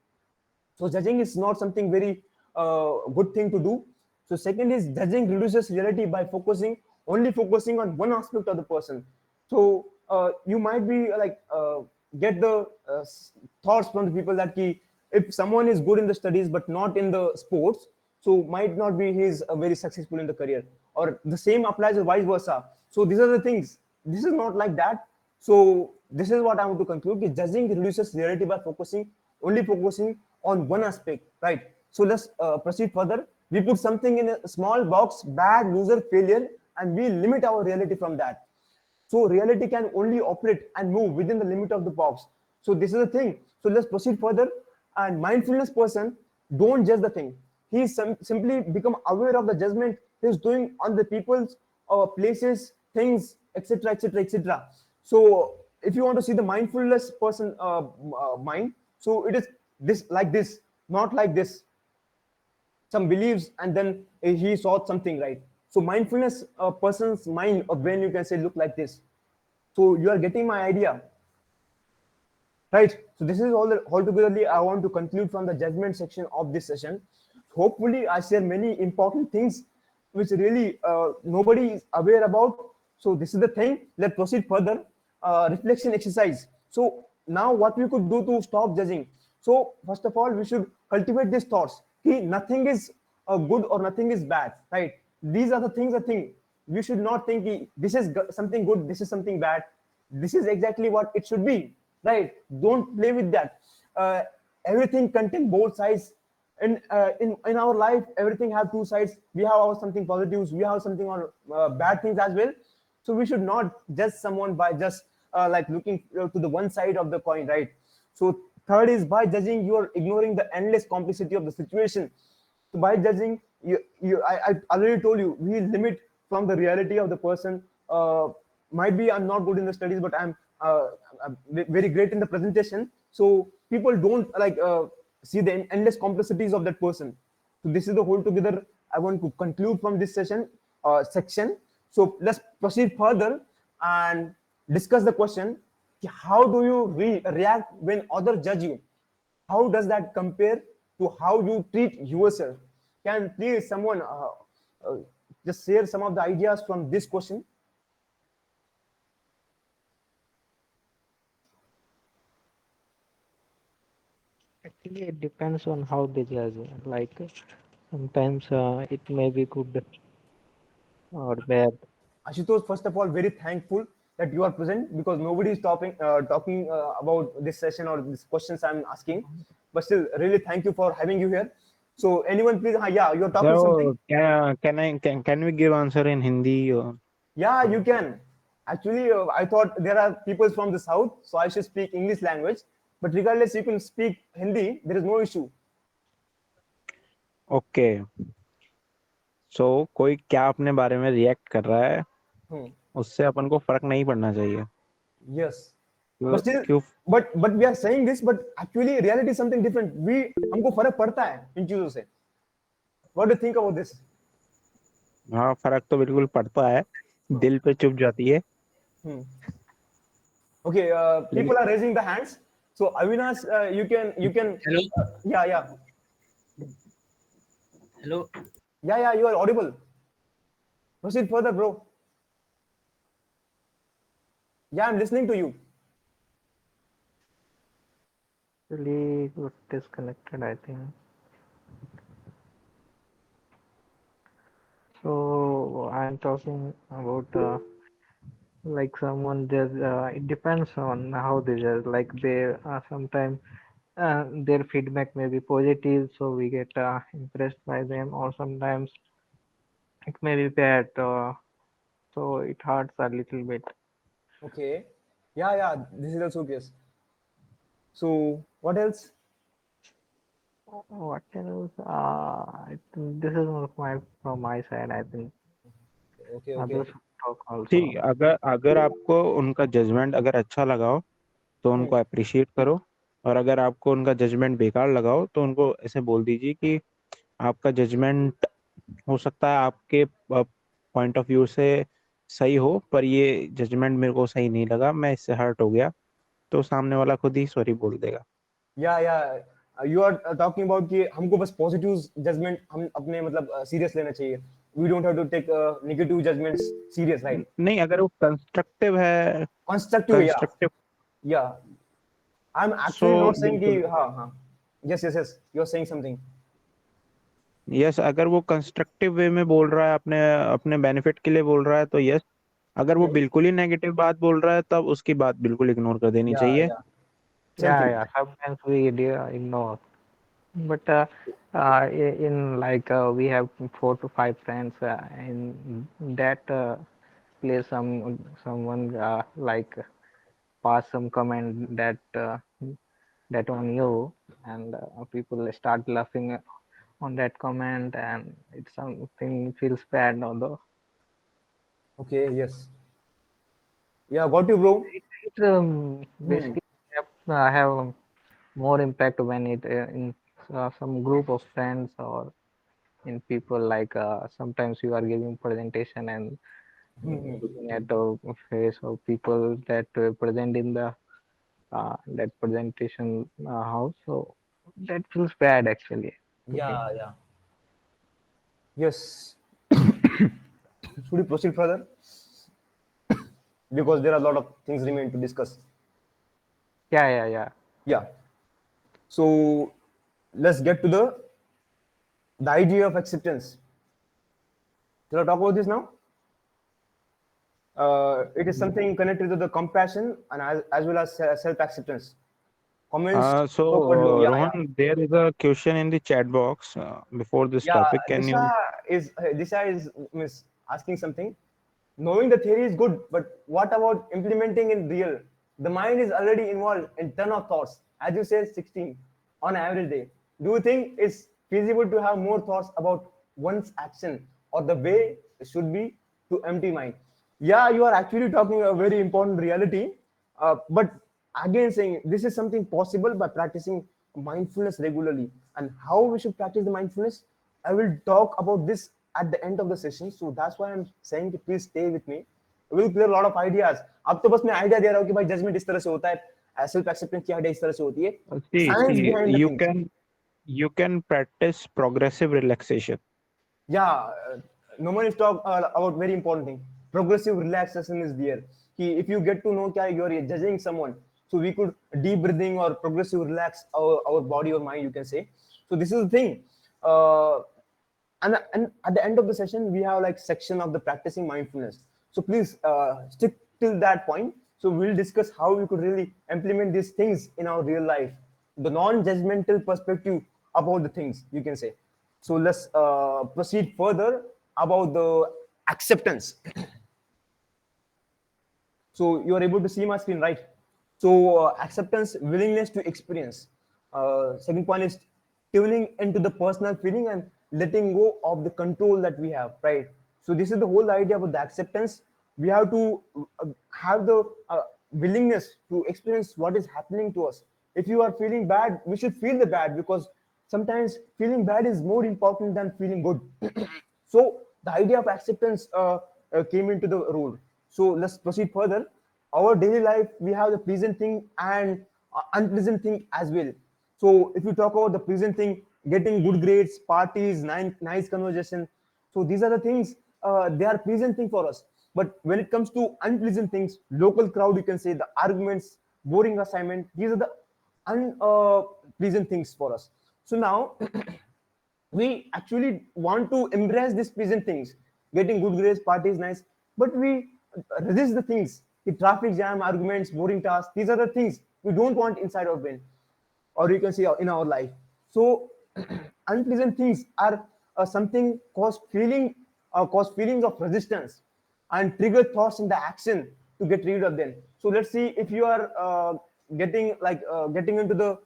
So judging is not something very good thing to do. So second is judging reduces reality by only focusing on one aspect of the person. So you might be like get the thoughts from the people that if someone is good in the studies but not in the sports, so might not be he's very successful in the career, or the same applies or vice versa. So these are the things. This is not like that. So this is what I want to conclude: is judging reduces reality by only focusing on one aspect, right? So let's proceed further. We put something in a small box: bad, loser, failure, and we limit our reality from that. So reality can only operate and move within the limit of the box. So this is the thing. So let's proceed further. And mindfulness person don't judge the thing. He simply become aware of the judgment he's doing on the people's places, things, etc., etc., etc. So if you want to see the mindfulness person mind, so it is this like this, not like this. Some beliefs and then he saw something, right? So mindfulness person's mind or brain, you can say, look like this. So you are getting my idea, right? So this is all togetherly I want to conclude from the judgment section of this session. Hopefully I share many important things which really nobody is aware about. So this is the thing. Let's proceed further. Reflection exercise. So now what we could do to stop judging. So first of all, we should cultivate these thoughts. Nothing is good or nothing is bad, right? These are the things I think we should not think this is something good, this is something bad. This is exactly what it should be, right? Don't play with that. Everything contains both sides. In our life, everything have two sides. We have our something positives, we have something on bad things as well. So we should not judge someone by just like looking to the one side of the coin, right? So third is by judging, you are ignoring the endless complexity of the situation. So by judging, I already told you, we limit from the reality of the person. Might be I'm not good in the studies, but I'm very great in the presentation. So people don't like see the endless complexities of that person. So this is the whole together I want to conclude from this section. So let's proceed further and discuss the question: how do you react when others judge you? How does that compare to how you treat yourself? Can please someone uh, just share some of the ideas from this question? Actually, it depends on how they judge. Like sometimes it may be good or bad. Ashutosh, first of all, very thankful that you are present, because nobody is talking about this session or these questions I'm asking. But still, really thank you for having you here. So anyone, please, yeah, you're talking something. So can we give answer in Hindi or Yeah, you can. Actually, I thought there are people from the south, so I should speak English language. But regardless, you can speak Hindi. There is no issue. Okay so कोई क्या अपने बारे में react कर रहा है Hmm. उससे अपन को फर्क नहीं पड़ना चाहिए Yes, but क्यों still, क्यों but we are saying this, but actually reality is something different. We हमको फर्क पड़ता है इन चीजों से. What do you think about this? हाँ फर्क तो बिल्कुल पड़ता है Hmm. दिल पे चुभ जाती है Hmm. Okay, people लेकिन are raising the hands. So Avinash, you can Hello, yeah, hello. yeah, you are audible. Proceed further, bro. Yeah, I'm listening to you. Actually, got disconnected, I think. So I'm talking about like someone just it depends on how they judge. Like they sometimes their feedback may be positive, so we get impressed by them, or sometimes it may be bad, so it hurts a little bit. Okay. Yeah, this is also case. So what else? What else? I think this is not my from my side. I think Okay. others talk ठीक also. अगर अगर आपको उनका judgement अगर अच्छा लगा हो तो Hmm. उनको अप्रिशिएट करो और अगर आपको उनका जजमेंट बेकार लगा हो तो उनको ऐसे बोल दीजिए कि आपका जजमेंट हो सकता है आपके पॉइंट ऑफ व्यू से सही हो पर ये जजमेंट मेरे को सही नहीं लगा मैं इससे हर्ट हो गया तो सामने वाला खुद ही सॉरी बोल देगा Yeah. You are talking about कि हमको बस पॉजिटिव जजमेंट हम अपने मतलब सीरियस लेना चाहिए. We don't have to take negative judgments serious, right? नहीं अगर वो कंस्ट्रक्टिव है Constructive, yeah. Constructive Yeah. I'm so actually not saying कि बिल्कुल हाँ. Yes. You're saying something. Yes अगर वो कंस्ट्रक्टिव वे में बोल रहा है अपने अपने बेनिफिट के लिए बोल रहा है तो यस अगर वो Hmm. बिल्कुल ही नेगेटिव बात बोल रहा है तब उसकी बात बिल्कुल इग्नोर कर देनी चाहिए Yeah. Same Yeah, thing. yeah. Sometimes we ignore, but in like we have 4 to 5 friends. In that place, someone like pass some comment that on you, and people start laughing on that comment, and it's something feels bad, although Okay, yes. Yeah, got you, bro. it Hmm. basically have more impact when it in some group of friends or in people like sometimes you are giving presentation and looking at the face of people that present in the that presentation house, so that feels bad actually to me. Yeah. Yes. Should we proceed further? Because there are a lot of things remain to discuss. Yeah. Yeah. So let's get to the idea of acceptance. Shall I talk about this now? It is something connected to the compassion and as well as self acceptance. Comments so तो पढ़ लो. Yeah. Rohan there is a question in the chat box before this Yeah, topic can you Disha is miss asking something. Knowing the theory is good, but what about implementing in real? The mind is already involved in ton of thoughts, as you said, 16 on average day. Do you think it's feasible to have more thoughts about one's action or the way it should be to empty mind? Yeah, you are actually talking a very important reality, but again saying this is something possible by practicing mindfulness regularly. And how we should practice the mindfulness, I will talk about this at the end of the session. So that's why I'm saying कि please stay with me. We'll clear a lot of ideas. अब तो बस मैं idea दे रहा हूँ कि भाई judgement इस तरह से होता है, सेल्फ एक्सेप्टेंस की आइडिया इस तरह से होती है, science see behind the things. you can practice progressive relaxation Yeah, no one is talk about very important thing. Progressive relaxation is there. If you get to know that you're judging someone, so we could deep breathing or progressive relax our body or mind, you can say. So this is the thing. Uh, and at the end of the session, we have like section of the practicing mindfulness. So please stick till that point. So we'll discuss how we could really implement these things in our real life, the non-judgmental perspective about the things, you can say. So let's proceed further about the acceptance. So you are able to see my screen, right? So acceptance, willingness to experience. Second point is tuning into the personal feeling and letting go of the control that we have, right? So this is the whole idea about the acceptance. We have to have the willingness to experience what is happening to us. If you are feeling bad, we should feel the bad, because sometimes feeling bad is more important than feeling good. So the idea of acceptance came into the role. So let's proceed further. Our daily life, we have the pleasant thing and unpleasant thing as well. So if you talk about the pleasant thing, getting good grades, parties, nice conversation, so these are the things, they are pleasant thing for us. But when it comes to unpleasant things, local crowd, you can say, the arguments, boring assignment, these are the unpleasant things for us. So now we actually want to embrace these pleasant things, getting good grades, parties, nice, but we resist the things, the traffic jam, arguments, boring tasks. These are the things we don't want inside our brain, or you can say in our life. So unpleasant things are something cause feelings of resistance and trigger thoughts in the action to get rid of them. So let's see, if you are getting into the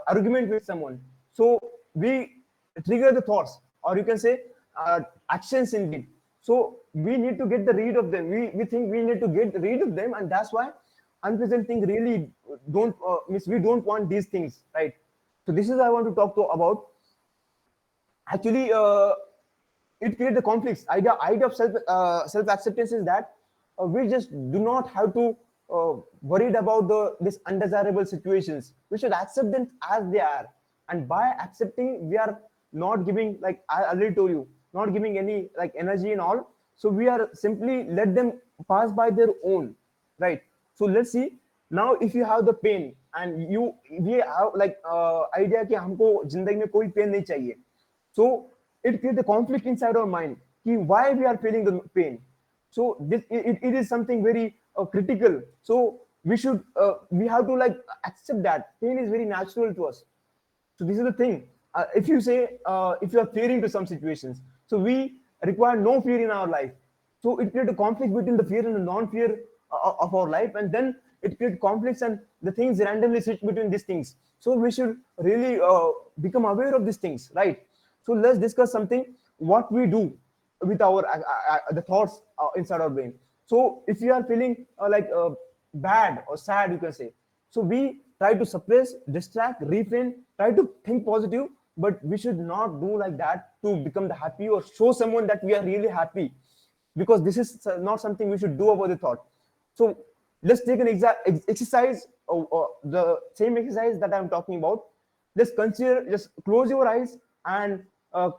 argument with someone, so we trigger the thoughts, or you can say actions indeed. So we need to get the rid of them. We think we need to get rid of them, and that's why unpleasant thing really don't means we don't want these things, right? So this is I want to talk to about. Actually, it creates the conflicts. Idea of self acceptance is that we just do not have to worried about this undesirable situations. We should accept them as they are, and by accepting, we are not giving, like I already told you, not giving any like energy and all. So we are simply let them pass by their own, right? So let's see now, if you have the pain and you we have like idea कि हमको जिंदगी में कोई pen नहीं चाहिए. So it creates a conflict inside our mind. Why we are feeling the pain? So it is something very critical. So we have to like accept that pain is very natural to us. So this is the thing. If you say if you are fearing to some situations, so we require no fear in our life. So it creates a conflict between the fear and the non-fear of our life, and then it creates conflicts and the things randomly switch between these things. So we should really become aware of these things, right? So let's discuss something what we do with our the thoughts inside our brain. So if you are feeling bad or sad, you can say, so we try to suppress, distract, refrain, try to think positive, but we should not do like that to become the happy or show someone that we are really happy, because this is not something we should do about the thought. So let's take an exercise, the same exercise that I'm talking about. Just consider, just close your eyes and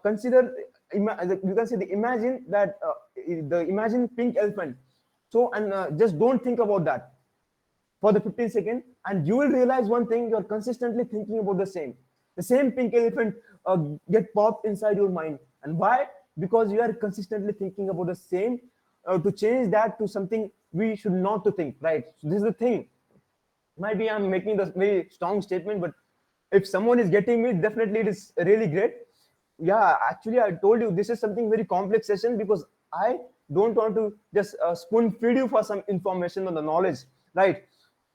consider, you can say, the imagine that the imagine pink elephant. So and just don't think about that for the 15 seconds, and you will realize one thing: you're consistently thinking about the same pink elephant get popped inside your mind. And why? Because you are consistently thinking about the same. To change that to something we should not to think, right? So this is the thing. Might be I'm making this very strong statement, but if someone is getting me, definitely it is really great. Yeah, actually I told you this is something very complex session, because I don't want to just spoon feed you for some information on the knowledge, right?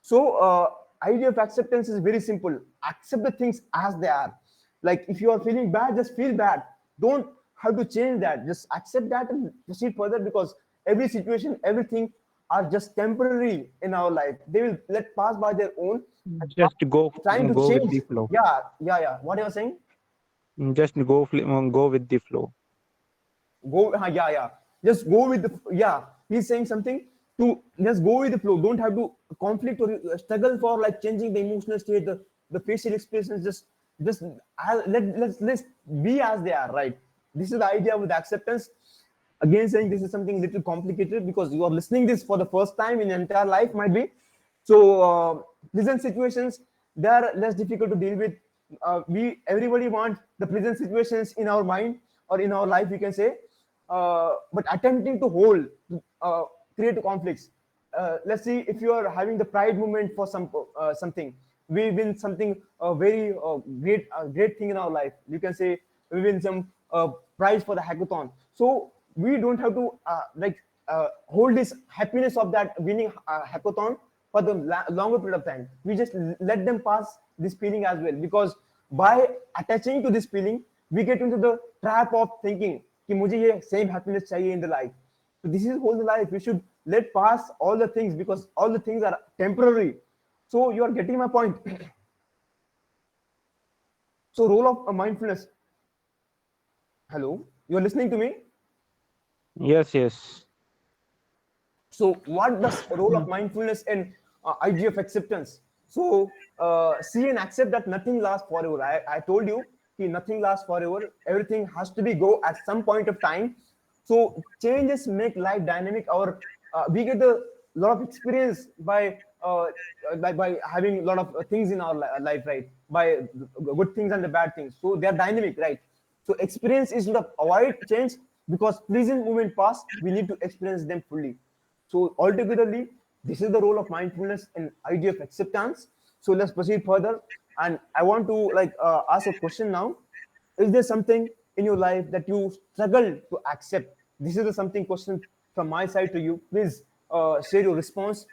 So idea of acceptance is very simple. Accept the things as they are. Like if you are feeling bad, just feel bad. Don't have to change that. Just accept that and proceed further, because every situation, everything are just temporary in our life. They will let pass by their own. Just Trying to go with change. the flow. Yeah. What are you saying? Just go with the flow. Go, yeah. Just go with the, yeah. He's saying something to just go with the flow. Don't have to conflict or struggle for like changing the emotional state, the facial expressions. Just let's be as they are, right? This is the idea with acceptance. Again, saying this is something little complicated because you are listening this for the first time in your entire life, might be. So pleasant situations, they are less difficult to deal with. We everybody want the pleasant situations in our mind or in our life, you can say, but attempting to hold create conflicts. let's see, if you are having the pride moment for something, we win something very great thing in our life. You can say we win some prize for the hackathon. So we don't have to hold this happiness of that winning hackathon for the longer period of time. We just let them pass this feeling as well, because by attaching to this feeling, we get into the trap of thinking कि मुझे ये same happiness चाहिए in the life. So this is whole life. We should let pass all the things, because all the things are temporary. So you are getting my point. So role of mindfulness. Hello, you are listening to me? Yes, yes. So what does role of mindfulness in idea of acceptance? So see and accept that nothing lasts forever. I told you nothing lasts forever. Everything has to be go at some point of time. So changes make life dynamic, or we get a lot of experience by having a lot of things in our life, right? By good things and the bad things. So they are dynamic, right? So experience is to avoid change, because pleasant moment past, we need to experience them fully. So altogetherly, this is the role of mindfulness in idea of acceptance. So let's proceed further. And I want to ask a question now. Is there something in your life that you struggle to accept? This is the something question from my side to you. Please share your response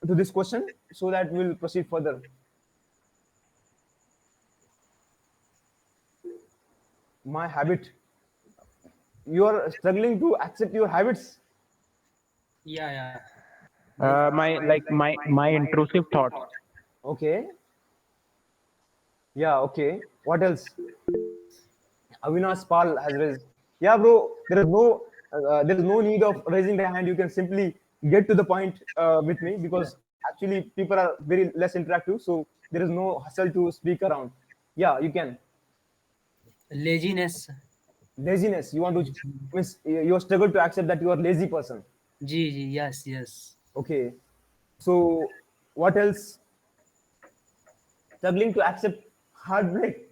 to this question so that we'll proceed further. My habit. You are struggling to accept your habits. Yeah, yeah. My intrusive thoughts. Okay. Yeah, okay. What else? Avinash Pal has raised. Yeah, bro. There is no need of raising the hand. You can simply get to the point with me, because actually people are very less interactive, so there is no hustle to speak around. Yeah, you can. Laziness. Laziness. You want to miss. You struggle to accept that you are lazy person. Yes, yes. Okay. So what else? Struggling to accept heartbreak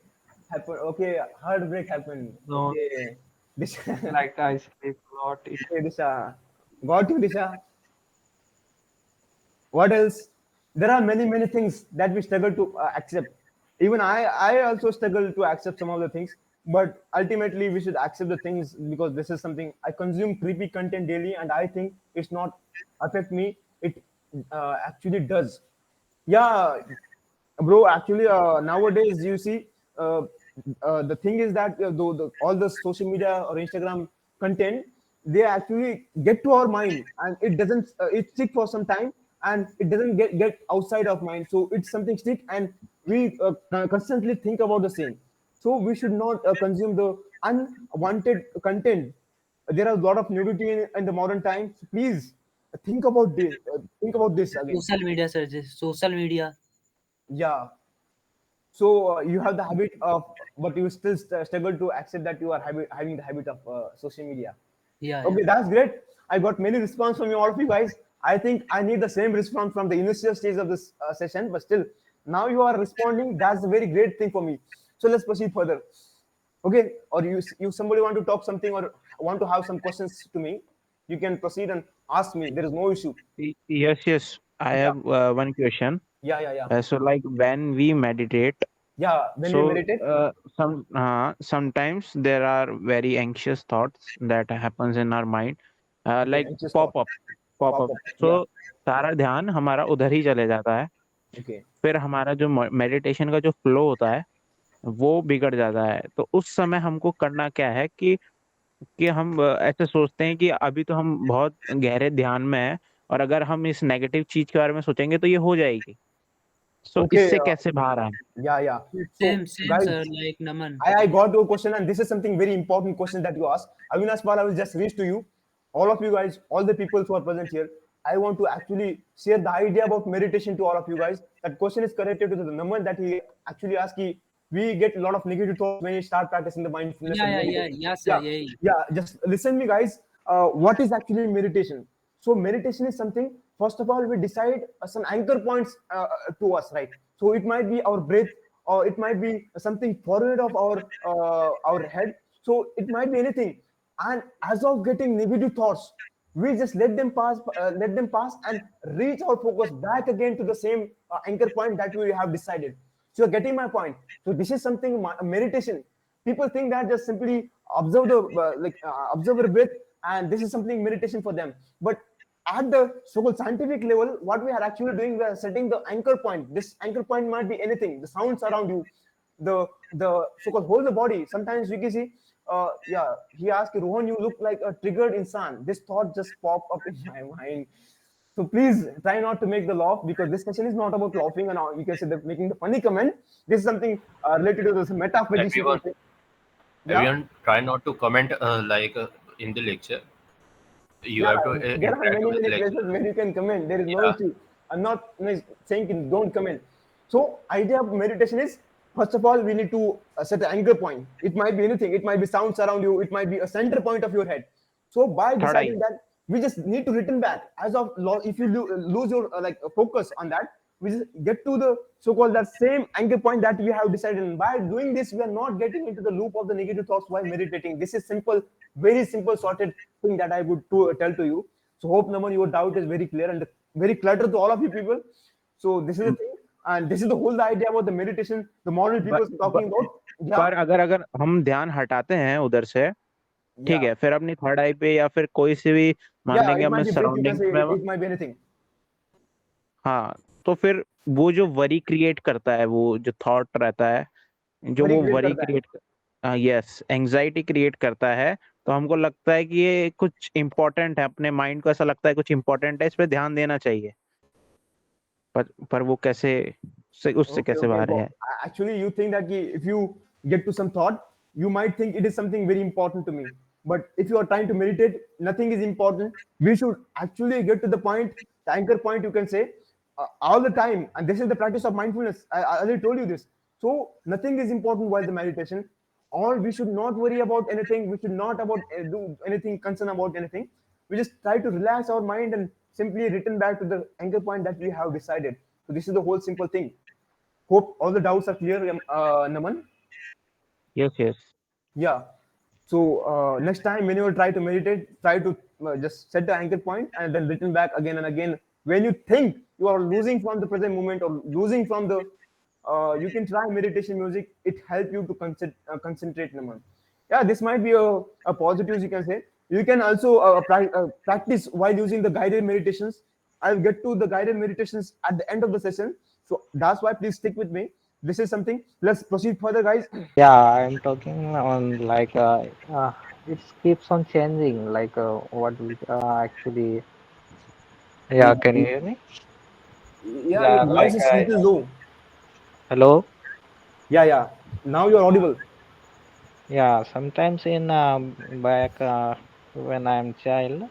happen. Okay, heartbreak happened. No, Okay. This. like I sleep a lot. It Okay, Disha. Got you, Disha. What else? There are many things that we struggle to accept. Even I also struggle to accept some of the things. But ultimately, we should accept the things, because this is something I consume creepy content daily, and I think it's not affect me. It actually does. Yeah, bro. Actually, nowadays you see, uh, the thing is that all the social media or Instagram content, they actually get to our mind, and it doesn't. It stick for some time, and it doesn't get outside of mind. So it's something stick, and we constantly think about the same. So we should not consume the unwanted content. There are a lot of nudity in the modern times. Please think about this. Think about this again. Social media searches. Social media. Yeah. So you have the habit of, but you still struggle to accept that you are having the habit of social media. Yeah, yeah. Okay, that's great. I got many response from you, all of you guys. I think I need the same response from the initial stage of this session, but still, now you are responding. That's a very great thing for me. So let's proceed further. Okay, or you somebody want to talk something or want to have some questions to me, you can proceed and ask me. There is no issue. Yes, yes. I Yeah, have one question. yeah. So, like when we meditate, Yeah, when we so meditate. sometimes there are very anxious thoughts that happens in our mind, Okay, like anxious thought. pop up, pop Pop up. up. Yeah. So सारा ध्यान हमारा उधर ही चले जाता है। Okay. फिर हमारा जो मेडिटेशन का जो फ्लो होता है वो बिगड़ जाता है। तो उस समय हमको करना क्या है कि हम ऐसे सोचते हैं कि अभी तो हम बहुत गहरे ध्यान में हैं और अगर हम इस नेगेटिव चीज के बारे में सोचेंगे तो ये हो जाएगी। सो Okay. इससे कैसे बाहर आए? Yeah. So, Same, sir. guys, Like Naman. I got your question, and this is something very important question that you asked. Avinash Pal, I will just reach to you. All of you guys, all the people who are present here, I want to actually share the idea about meditation to all of you guys. That question is connected to the number that he actually asked. We get a lot of negative thoughts when you start practicing the mindfulness and meditation. Yeah, sir. Yeah, Yeah. yeah. Just listen me, guys. What is actually meditation? So meditation is something. First of all, we decide some anchor points to us, right? So it might be our breath, or it might be something forward of our head. So it might be anything. And as of getting negative thoughts, we just let them pass and reach our focus back again to the same anchor point that we have decided. So you're getting my point. So this is something meditation. People think that just simply observe the observe the breath, and this is something meditation for them. But at the so-called scientific level, what we are actually doing, we are setting the anchor point. This anchor point might be anything, the sounds around you, the so-called whole the body. Sometimes we can see, yeah, he asked, Rohan, you look like a triggered insan. This thought just popped up in my mind. So please try not to make the laugh, because this session is not about laughing and you can say that making the funny comment. This is something related to this metaphysics, you can Everyone, say. Yeah, everyone, try not to comment in the lecture. You yeah. have to There are interact many with many lecture. places where you can comment. There is no Yeah, issue. I'm not saying don't comment. So idea of meditation is, first of all, we need to set an anchor point. It might be anything. It might be sounds around you. It might be a center point of your head. So by third eye. deciding that, we just need to return back. As of if you lose your focus on that, we just get to the so-called that same anchor point that we have decided. And by doing this, we are not getting into the loop of the negative thoughts while meditating. This is simple, very simple, sorted thing that I would tell to you. So hope, Naman, your doubt is very clear and very clear to all of you people. So this is the thing, and this is the whole idea about the meditation. The modern people are talking about. Yeah, पर अगर अगर हम ध्यान हटाते हैं उधर से, ठीक yeah, है, फिर अपनी थर्ड आई पे या फिर कोई से भी मान yeah. लेंगे It अपने might be breath. You can surroundings say में, it might be anything. हाँ, तो फिर वो जो वरी क्रिएट करता है, वो जो थॉट रहता है, जो Very वो great वरी करता है. क्रिएट, यस, एंजाइटी क्रिएट करता है, तो हमको लगता है कि ये कुछ इम्पोर्टेंट है, अपने माइंड को ऐसा लगता है कुछ इम्पोर्टेंट है, इस पे ध्यान देना चाहिए, पर वो कैसे उससे Okay, कैसे okay. बाहर Well, है? actually, you think that if you get to some thought, you might think it is something very important to me. But if you are trying to meditate, nothing is important. We should actually get to the point, the anchor point, you can say, all the time. And this is the practice of mindfulness. I already told you this. So nothing is important while the meditation. All we should not worry about anything. We should not about do anything, concern about anything. We just try to relax our mind and simply return back to the anchor point that we have decided. So this is the whole simple thing. Hope all the doubts are clear, Naman. Yes, yes. Yeah. So next time when you will try to meditate, try to just set the anchor point and then return back again and again. When you think you are losing from the present moment or losing from the, you can try meditation music. It helps you to concentrate, Naman. Yeah, this might be a positive, you can say. You can also practice while using the guided meditations. I'll get to the guided meditations at the end of the session. So that's why please stick with me. This is something. Let's proceed further, guys. Yeah, I'm talking on like it keeps on changing. Like what we actually. Yeah, can you hear me? Yeah, your Yeah, voice like is little low. hello. Yeah, yeah. Now you're audible. Yeah, sometimes in back when I'm child,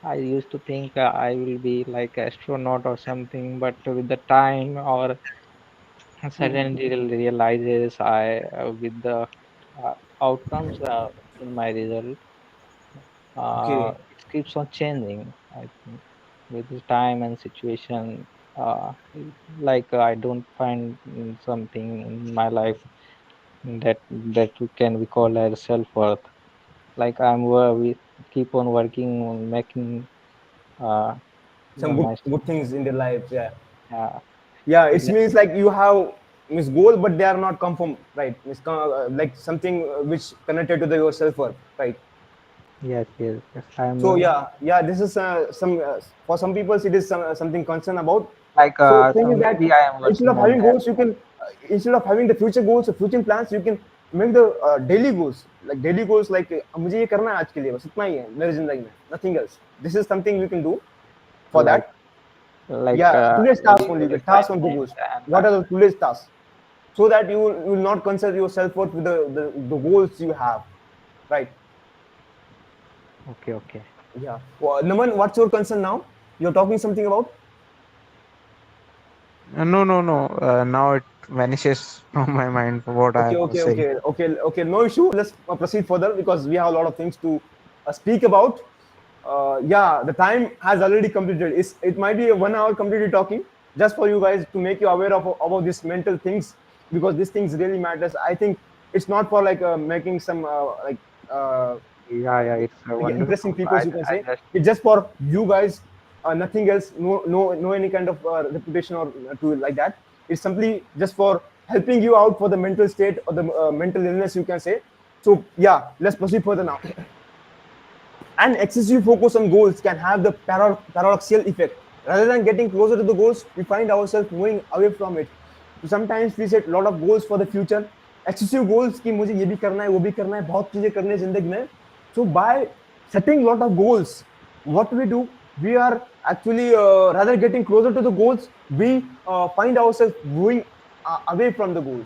I used to think I will be like astronaut or something, but with the time or suddenly realizes I with the outcomes in my result, Okay. it keeps on changing. I think with the time and situation, like I don't find something in my life that we can we call as self worth. Like we keep on working on making uh, Some my good things in their lives. Yeah. uh, Yeah. It exactly. means like you have miss goal, but they are not confirmed, right? Like something which connected to your self worth, right? Yes, yes, yes. I'm So yeah, yeah. This is some for some people it is something concern about. like So thing is that maybe I am instead working of on having that. goals, you can instead of having the future goals or future plans, you can make the daily goals. Like daily goals, like मुझे ये करना है आज के लिए बस इतना ही है मेरी जिंदगी में. Nothing else. This is something you can do for Like that. Yeah, today's task very only. The very task on the finite goals. and What are the today's tasks? So that you will not consider your self worth with the goals you have, right? okay, okay. Yeah. Well, Naman, what's your concern now? You're talking something about? No, no, no. Now it vanishes from my mind what I Okay, was okay, saying. okay, okay, okay. No issue. Let's proceed further because we have a lot of things to speak about. Yeah, the time has already completed. It might be a 1 hour completely talking just for you guys to make you aware of about these mental things because these things really matters. I think it's not for like making some Yeah, it's impressing wonderful. people, you can I say. just It's just for you guys, nothing else. No any kind of reputation or to like that. It's simply just for helping you out for the mental state or the mental illness, you can say. So yeah, let's proceed further now. And excessive focus on goals can have the paradoxical effect. Rather than getting closer to the goals, we find ourselves moving away from it. So sometimes we set a lot of goals for the future. Excessive goals कि मुझे ये भी करना है, वो भी करना है, बहुत चीजें करनी है जिंदगी में. So by setting lot of goals, what we do, we are actually rather getting closer to the goals, we find ourselves moving away from the goals.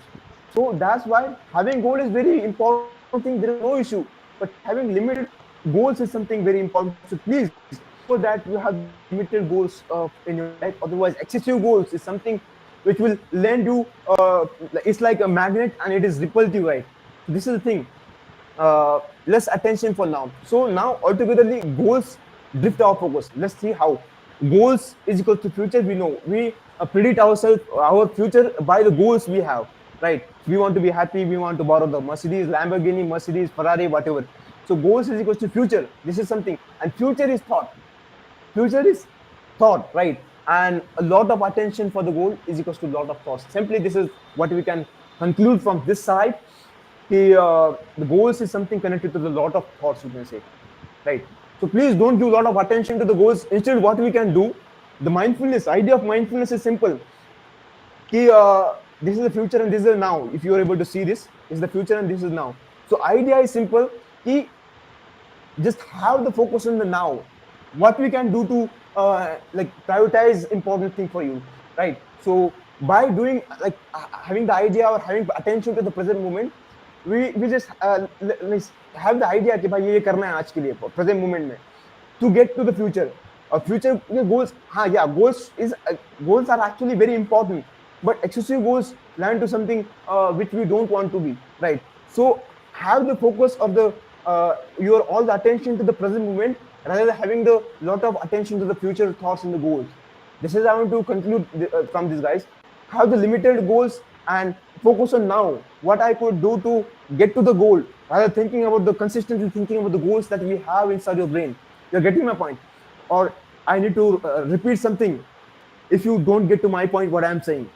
So that's why having goal is very important thing. There is no issue, but having limited goals is something very important. So please ensure that you have the limited goals in your life. Otherwise, excessive goals is something which will lend you. It's like a magnet, and it is repulsive, right? So this is the thing. Less attention for now. So now altogetherly goals drift our focus. Let's see how. Goals is equal to future. We know we predict ourselves our future by the goals we have. Right? We want to be happy. We want to borrow the Mercedes, Lamborghini, Mercedes, Ferrari, whatever. So goals is equal to future. This is something, and future is thought. Future is thought, right? And a lot of attention for the goal is equals to a lot of thoughts. Simply, this is what we can conclude from this side. The goals is something connected to the lot of thoughts, you can say, right? So please don't give a lot of attention to the goals. Instead, what we can do, the mindfulness idea of mindfulness is simple. This is the future and this is the now. If you are able to see this is the future and this is now. So idea is simple. Just have the focus on the now. What we can do to like prioritize important thing for you, right? So by doing like having the idea or having attention to the present moment, we just let's have the idea कि भाई ये करना है आज के लिए present moment में to get to the future. Future goals, yeah, goals are actually very important, but excessive goals land to something which we don't want to be, right? So have the focus of the your all the attention to the present moment rather than having the lot of attention to the future thoughts and the goals. This is I want to conclude from this, guys. Have the limited goals and focus on now what I could do to get to the goal rather thinking about the consistently thinking about the goals that we have inside your brain. You're getting my point? Or I need to repeat something if you don't get to my point what I'm saying.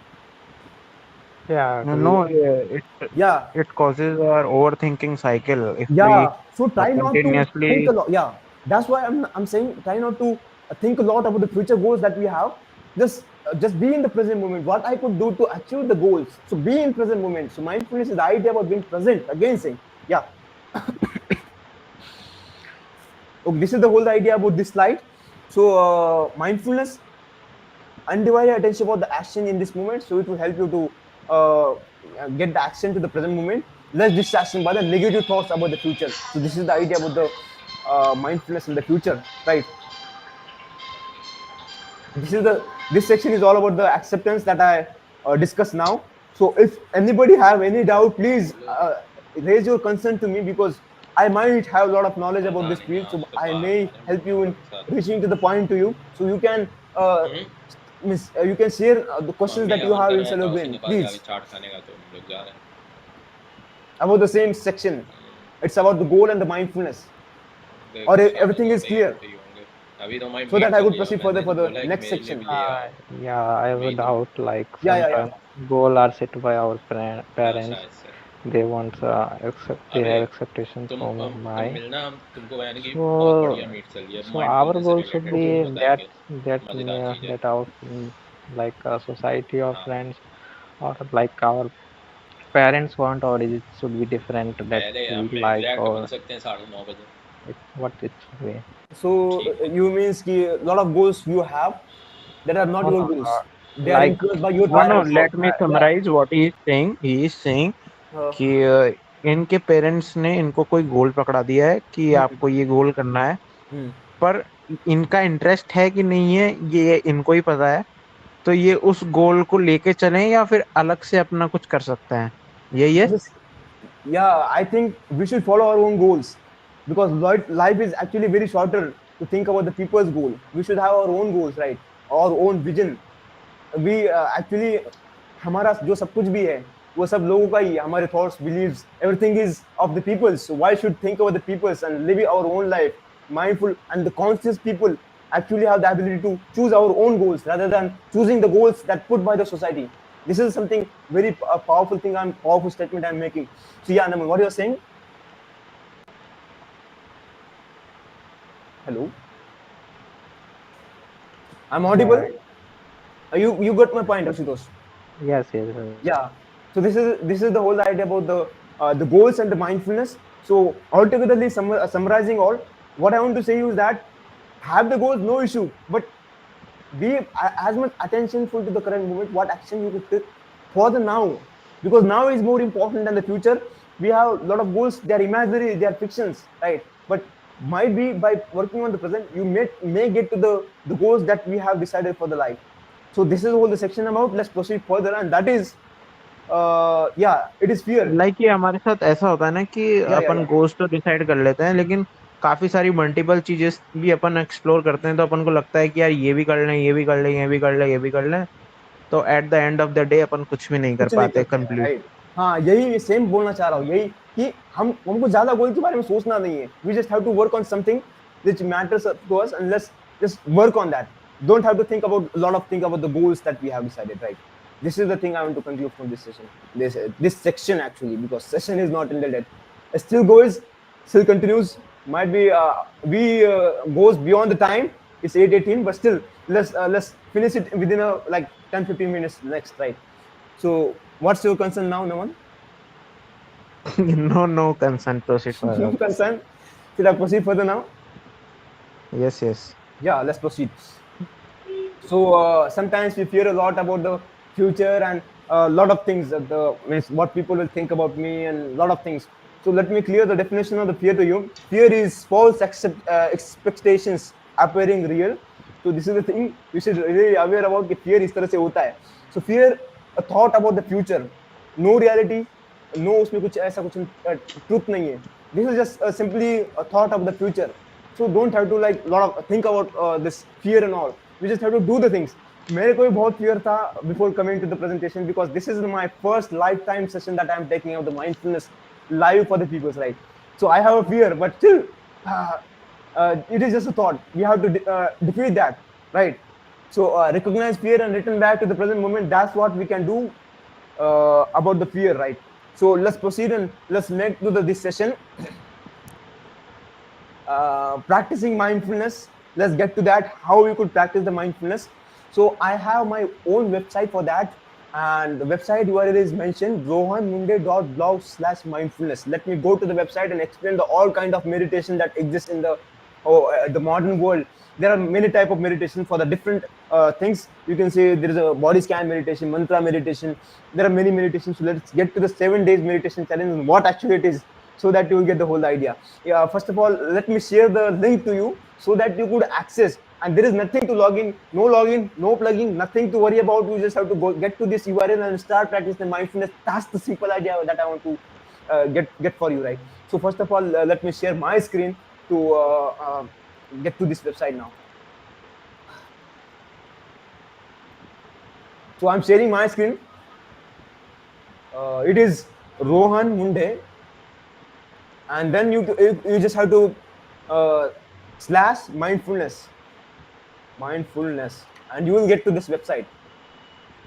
yeah. No, it Yeah, it causes our overthinking cycle if we yeah. So try not to think a continuously. lot. Yeah, that's why I'm saying try not to think a lot about the future goals that we have. Just be in the present moment. What I could do to achieve the goals. So be in present moment. So mindfulness is the idea about being present. Again, saying yeah. Okay, this is the whole idea about this slide. So mindfulness, undivided attention about the action in this moment. So it will help you to get the action to the present moment. Less distraction by the negative thoughts about the future. So this is the idea about the mindfulness in the future, right? This section is all about the acceptance that I discussed now. So if anybody have any doubt, please raise your concern to me because I might have a lot of knowledge about this field. So I may help you in reaching to the point to you. So you can you can share the questions that you have inside your brain, please, चाट खाने का तो हम लोग जा रहे हैं about the same section. It's about the goal and the mindfulness. Or everything is clear, अभी तो मैं so that meet I कर would लिया proceed मैंने further for तो the बोला है कि next मेरे लिए section. भी ले आओ Yeah, I have a main doubt. Like Yeah. sometimes goal are set by our अच्छा parents. ऐसे They want they अरे have expectations तुम from तुम my. मिलना हम तुमको यानी कि बहुत बढ़िया So मीट कर लिया so our माइंडफुलनेस से goal should related Okay. be तुमको बताएंगे मजेदार चीज है that our like society or हाँ friends or like our parents want or it should be different that पहले we हम like एग्जैक्ट मिल or सकते हैं 9:30 what it should be. So ठीक you means ki a lot of goals you have that are not No, your no, goals. They are like influenced by your No, no. parents. Or, Let me yeah. summarize what he is saying. He is saying Uh, कि इनके parents ने इनको कोई गोल पकड़ा दिया है कि hmm, आपको ये गोल करना है, hmm. पर इनका इंटरेस्ट है कि नहीं है ये इनको ही पता है, तो ये उस गोल को लेके चलें या फिर अलग से अपना कुछ कर सकते हैं, यही है. Just yeah, I think we should follow our own goals because life is actually very shorter to think about the people's goal. We should have our own goals, right? Our own vision. We actually हमारा जो सब कुछ भी है वो सब लोगों का ही है, हमारे thoughts, beliefs, everything is of the people. So why should think about the peoples and live our own life? Mindful and the conscious people actually have the ability to choose our own goals rather than choosing the goals that put by the society. This is something very powerful thing, powerful statement I'm making. So yeah, Naman, what you're saying? Hello, I'm audible. Yeah. You got my point, Ashutosh? Yes. Yes. Yes. Yeah. So this is the whole idea about the goals and the mindfulness. So altogetherly summarizing all, what I want to say is that have the goals, no issue, but be as much attentionful to the current moment, what action you could take for the now, because now is more important than the future. We have a lot of goals, they are imaginary, they are fictions, right? But might be by working on the present, you may get to the goals that we have decided for the life. So this is all the section about. Let's proceed further, and that is yeah, it is fear. Like ये हमारे साथ ऐसा होता है ना कि Yeah, yeah, अपन yeah. Goals तो decide कर लेते हैं, लेकिन काफी सारी मल्टीपल चीजें भी अपन एक्सप्लोर करते हैं, तो अपन को लगता है कि यार ये भी कर लें, ये भी कर लें, ये भी कर लें, ये भी कर लें, तो at the end of the day अपन कुछ भी नहीं कर कुछ नहीं पाते करते हैं, कंप्लीट। राइट? हाँ, यही सेम बोलना चाह रहा हूँ, यही कि हमको ज्यादा गोल के बारे में सोचना नहीं है. We just have to work on something which matters to us, and let's just work on that. Don't have to think about a lot of think about the goals that we have decided, right? This is the thing I want to conclude from this session, this section actually, because session is not ended yet. It still goes, still continues. Might be we goes beyond the time. It's 8:18, but still let's finish it within a like 10-15 minutes next, right? So, what's your concern now, Naman? No no concern, proceed No further. concern. Should I proceed further now? Yes yes. Yeah, let's proceed. So sometimes we fear a lot about the future and a lot of things that means what people will think about me and a lot of things. So let me clear the definition of the fear to you. Fear is false expectations appearing real. So this is the thing we should really aware about कि fear इस तरह से होता है. So fear a thought about the future, no reality, no उसमें कुछ ऐसा कुछ truth नहीं है. This is just simply a thought of the future. So don't have to like lot of think about this fear and all. We just have to do the things. मेरे को भी बहुत fear था before coming to the presentation, because this is my first lifetime session that I am taking of the mindfulness live for the people, right? So I have a fear, but still, it is just a thought. We have to defeat that, right? So recognize fear and return back to the present moment. That's what we can do about the fear, right? So let's proceed and let's make to this session. Practicing mindfulness. Let's get to that, how we could practice the mindfulness. So I have my own website for that, and the website URL is mentioned, rohanmundhe.blog/mindfulness. Let me go to the website and explain the all kind of meditation that exists in the modern world. There are many type of meditation for the different things. You can say there is a body scan meditation, mantra meditation. There are many meditations. So let's get to the 7 days meditation challenge and what actually it is, so that you will get the whole idea. Yeah, first of all, let me share the link to you so that you could access. And there is nothing to login, no plugin, nothing to worry about. You just have to go get to this URL and start practicing mindfulness. That's the simple idea that I want to get for you, right? So first of all, let me share my screen to get to this website now. So I'm sharing my screen. It is Rohan Mundhe, and then you just have to slash mindfulness, and you will get to this website,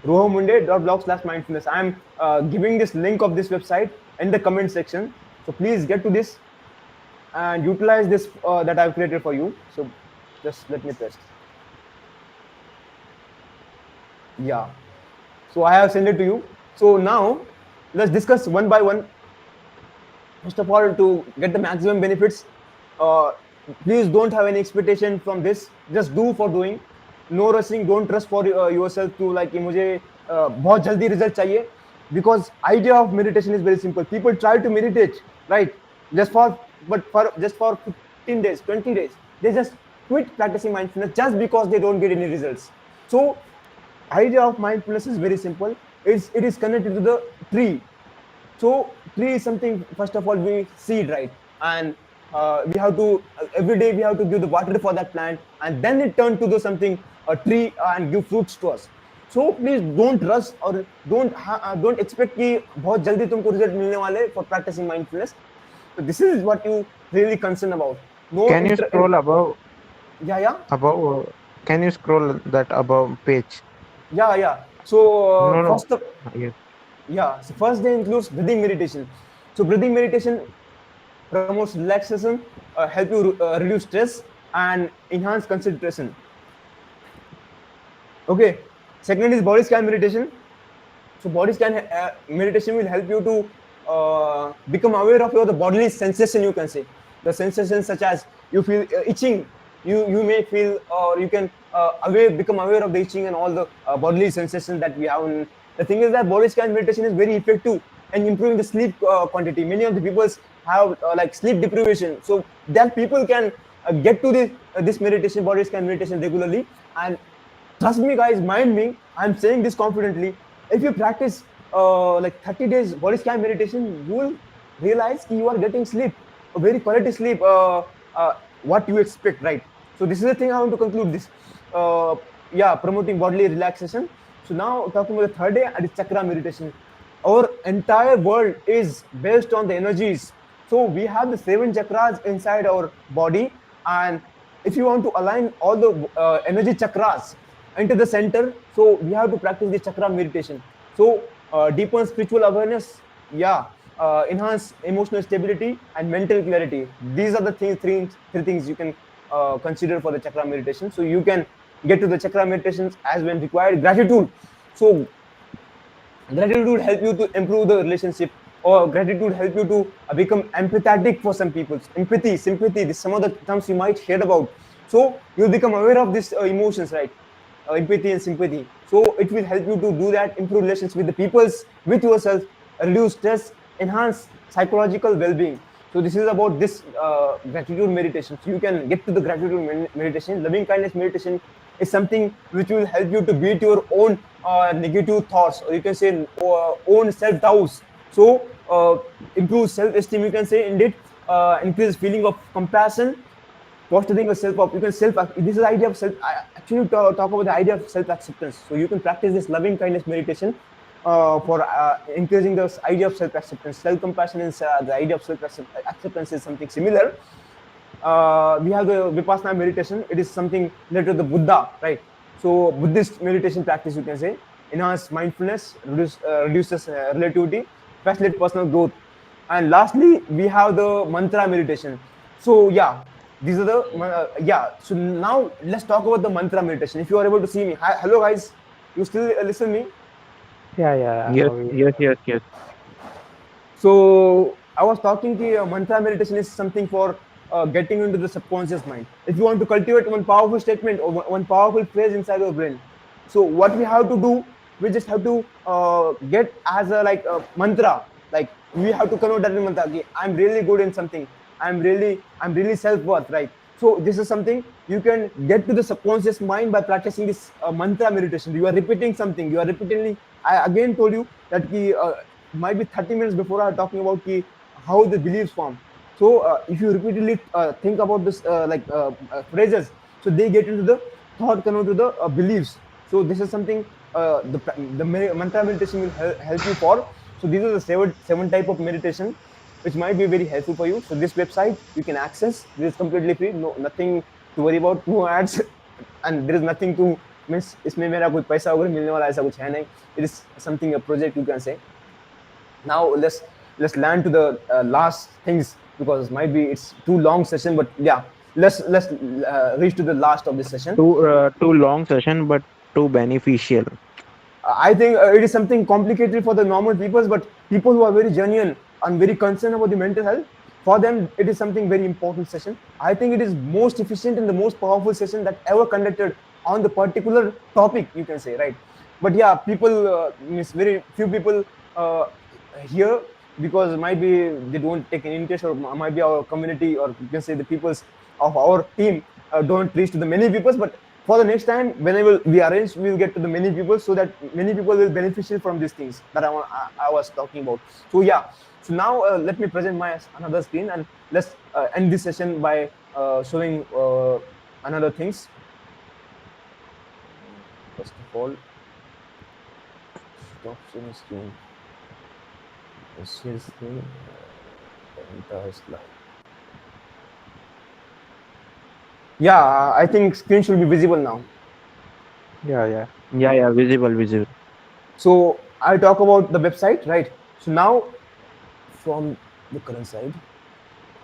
rohamunde.blog/mindfulness. I'm giving this link of this website in the comment section, so please get to this and utilize this that I've created for you. So just let me test. Yeah, so I have sent it to you. So now let's discuss one by one. First of all, to get the maximum benefits, please don't have any expectation from this. Just do for doing. No rushing. Don't trust for yourself to like कि मुझे बहुत जल्दी result चाहिए. Because idea of meditation is very simple. People try to meditate, right? Just for 15 days, 20 days, they just quit practicing mindfulness just because they don't get any results. So idea of mindfulness is very simple. It is connected to the tree. So tree is something, first of all, we seed, right? And we have to every day we have to give the water for that plant, and then it turn to do something a tree and give fruits to us. So please don't rush or don't expect कि बहुत जल्दी तुमको result मिलने वाले for practicing mindfulness. So this is what you really concerned about. No Can you scroll yeah. above? Can you scroll that above page? Yeah. So No, no. first of Yes. yeah, so first day includes breathing meditation. So breathing meditation promotes relaxation, help you reduce stress and enhance concentration. Okay. Second is body scan meditation. So body scan meditation will help you to become aware of your the bodily sensation. You can say the sensations such as you feel itching. You may feel or you can become aware of the itching and all the bodily sensations that we have. And the thing is that body scan meditation is very effective and improving the sleep quantity. Many of the people have like sleep deprivation, so that people can get to this meditation, body scan meditation regularly. And trust me guys, mind me, I'm saying this confidently. If you practice like 30 days body scan meditation, you will realize you are getting sleep, a very quality sleep, what you expect, right? So this is the thing I want to conclude this. Yeah, promoting bodily relaxation. So now talking about the third day, and it's chakra meditation. Our entire world is based on the energies. So we have the 7 chakras inside our body, and if you want to align all the energy chakras into the center, so we have to practice the chakra meditation. So deepen spiritual awareness, yeah, enhance emotional stability and mental clarity. These are the three things you can consider for the chakra meditation. So you can get to the chakra meditations as when required. Gratitude. So gratitude would help you to improve the relationship, or gratitude help you to become empathetic for some people. Empathy, sympathy, this some of the terms you might hear about. So you'll become aware of these emotions, right? Empathy and sympathy. So it will help you to do that, improve relations with the peoples, with yourself, reduce stress, enhance psychological well-being. So this is about this gratitude meditation. So you can get to the gratitude meditation. Loving kindness meditation is something which will help you to beat your own negative thoughts, or you can say own self-doubts. So improve self-esteem, you can say, indeed, increase feeling of compassion, fostering a self. You can self. This is the idea of self. I actually talk about the idea of self-acceptance. So you can practice this loving kindness meditation for increasing the idea of self-acceptance. Self-compassion is the idea of self-acceptance is something similar. We have the vipassana meditation. It is something related to the Buddha, right? So Buddhist meditation practice, you can say, enhance mindfulness, reduces relativity, facilitate personal growth. And lastly, we have the mantra meditation. So yeah, these are the yeah. So now let's talk about the mantra meditation. If you are able to see me, hi, hello guys, you still listen me? Yeah. Yes, yes, yes, yes. So I was talking to mantra meditation is something for getting into the subconscious mind. If you want to cultivate one powerful statement or one powerful phrase inside your brain, so what we have to do, we just have to get as a like a mantra. Like we have to convert that in mantra. Okay, I'm really good in something. I'm really self worth, right? So this is something you can get to the subconscious mind by practicing this mantra meditation. You are repeating something. You are repeatedly. I again told you that might be 30 minutes before I talking about how the beliefs form. So if you repeatedly think about this phrases, so they get into the thought convert to the beliefs. So this is something the mantra meditation will help you for. So these are the seven type of meditation which might be very helpful for you. So this website you can access. This is completely free. No, nothing to worry about. No ads, and there is nothing to means इसमें मेरा कोई पैसा वगैरह मिलने वाला ऐसा कुछ है नहीं. It is something a project you can say. Now let's land to the last things, because might be it's too long session, but yeah, let's reach to the last of this session. Too long session, but too beneficial. I think it is something complicated for the normal people, but people who are very genuine and very concerned about the mental health, for them it is something very important session. I think it is most efficient and the most powerful session that ever conducted on the particular topic, you can say, right? But yeah, people means very few people here, because might be they don't take any interest, or might be our community, or you can say the peoples of our team don't reach to the many peoples. But for the next time, whenever we arrange, we will get to the many people, so that many people will beneficial from these things that I was talking about. So yeah, so now let me present my another screen, and let's end this session by showing another things. First of all, Stop sharing screen. Share screen. The entire slide. Yeah, I think screen should be visible now. Yeah, visible, visible. So I talk about the website, right? So now from the current side,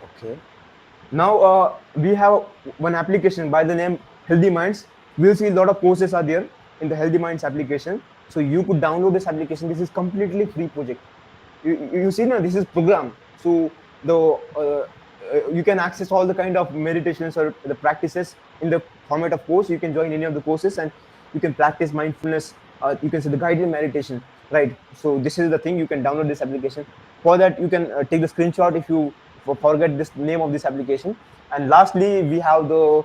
okay. Now we have one application by the name Healthy Minds. We'll see a lot of courses are there in the Healthy Minds application. So you could download this application. This is completely free project. You see now this is program. So the you can access all the kind of meditations or the practices in the format of course. You can join any of the courses and you can practice mindfulness. You can see the guided meditation, right? So this is the thing. You can download this application. For that, you can take the screenshot if you forget this name of this application. And lastly, we have the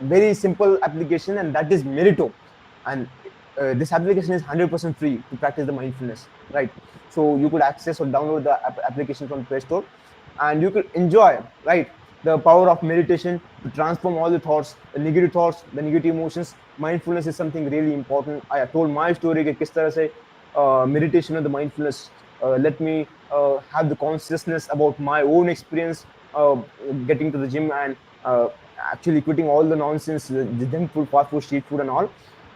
very simple application, and that is Merito. And this application is 100% free to practice the mindfulness, right? So you could access or download the application from Play Store, and you could enjoy, right, the power of meditation to transform all the thoughts, the negative emotions. Mindfulness is something really important. I have told my story कि किस तरह से meditation and the mindfulness let me have the consciousness about my own experience getting to the gym and actually quitting all the nonsense, the junk food, fast food, street food, and all.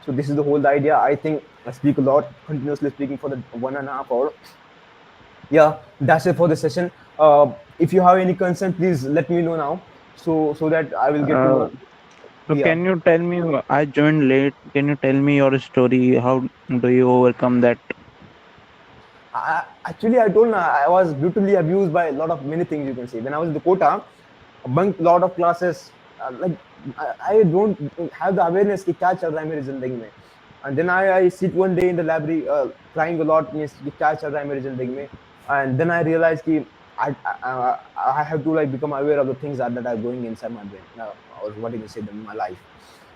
So this is the whole idea. I think I speak a lot, continuously speaking for the 1.5 hour. Yeah, that's it for the session. If you have any concern, please let me know now, so that I will get to Uh, know. so Yeah. can you tell me? I joined late. Can you tell me your story? How do you overcome that? Actually, I told you, I was brutally abused by a lot of many things. You can say when I was in the quota, I bunked a lot of classes. Like I don't have the awareness कि क्या चल रहा है मेरी जिंदगी में. And then I sit one day in the library crying a lot means कि क्या चल रहा है मेरी जिंदगी में. And then I realized कि I have to like become aware of the things that are going inside my brain or what you can say in my life.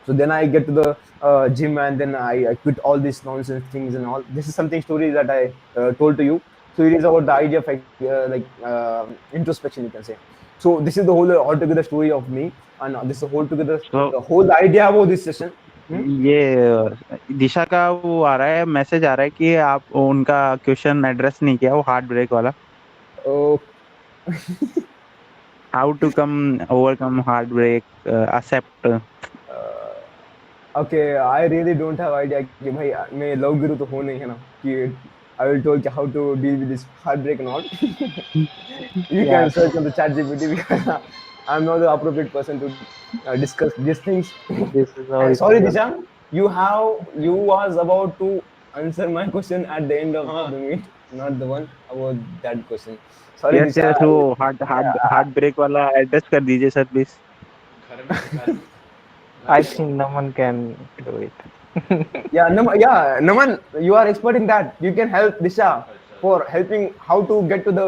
So then I get to the gym and then I quit all these nonsense things and all. This is something story that I told to you. So it is about the idea of introspection, you can say. So this is the whole altogether story of me, and this is the whole together So the whole idea about this session. Hmm? ये दिशा का वो आ रहा है, message आ रहा है कि आप उनका क्वेश्चन एड्रेस नहीं किया, वो हार्ट ब्रेक वाला. Oh, how to come overcome heartbreak, accept. okay, I really don't have idea कि भाई मैं लव गुरु तो हो नहीं है ना कि I will tell you how to deal with this heartbreak and all. You Yeah, can search on the chat GPT because I'm not the appropriate person to discuss these things. this is how it Sorry, goes. Disha, you was about to answer my question at the end of the meet, not the one about that question. Sorry, yes Disha. Yes, वो heart heart heart break वाला address कर दीजिए sir please. I think no one can do it. Naman, you are expert in that. You can help Disha for helping how to get to the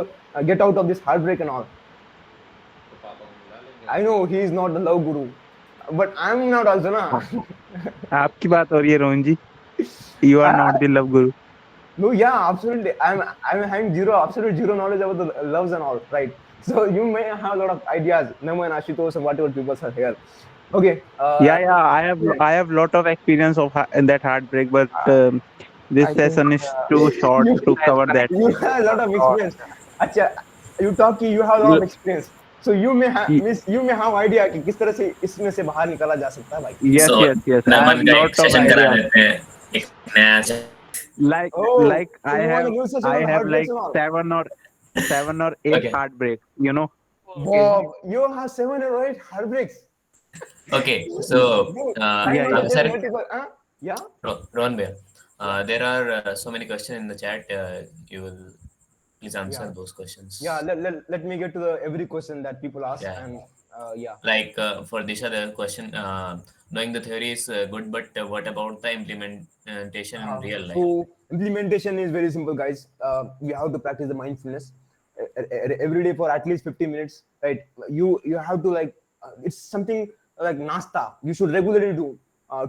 get out of this heartbreak and all. I know he is not the love guru, but I'm not also na. आपकी बात हो रही है Rohan ji. You are not the love guru. No, yeah, absolutely. I'm having absolute zero knowledge about the loves and all, right? So you may have a lot of ideas, Naman, Ashutosh, and whatever people are here. Okay. Yeah, I have lot of experience of in that heartbreak, but this I think session is too short you to cover that. you have a lot of experience. Acha, you talk कि you have a lot of experience. So you may have Y- miss you may have idea कि किस तरह से इसमें से बाहर निकाला जा सकता है भाई. Yes, So yes, yes. I have नमन का lot एक of सेशन करा ideas. लेते हैं, एक नया session. Oh, Like so you want a new session I on the have heartbreaks like and all? seven or eight Okay. heartbreaks. You know. Bob, you have 7 or 8 heartbreaks. Okay, so Bro, I Yeah, know काफी yeah. there are सारे multiple. Yeah. Rohan bhaiya, Yeah. there are so many questions in the chat. You will please answer Yeah. those Yeah. questions. Let me get to the every question that people ask, Yeah, and yeah. like for Disha, the question, knowing the theory is good, but what about the implementation in real life? So implementation is very simple, guys. We have to practice the mindfulness every day for at least 50 minutes, right? You have to like it's something like nasta. You should regularly do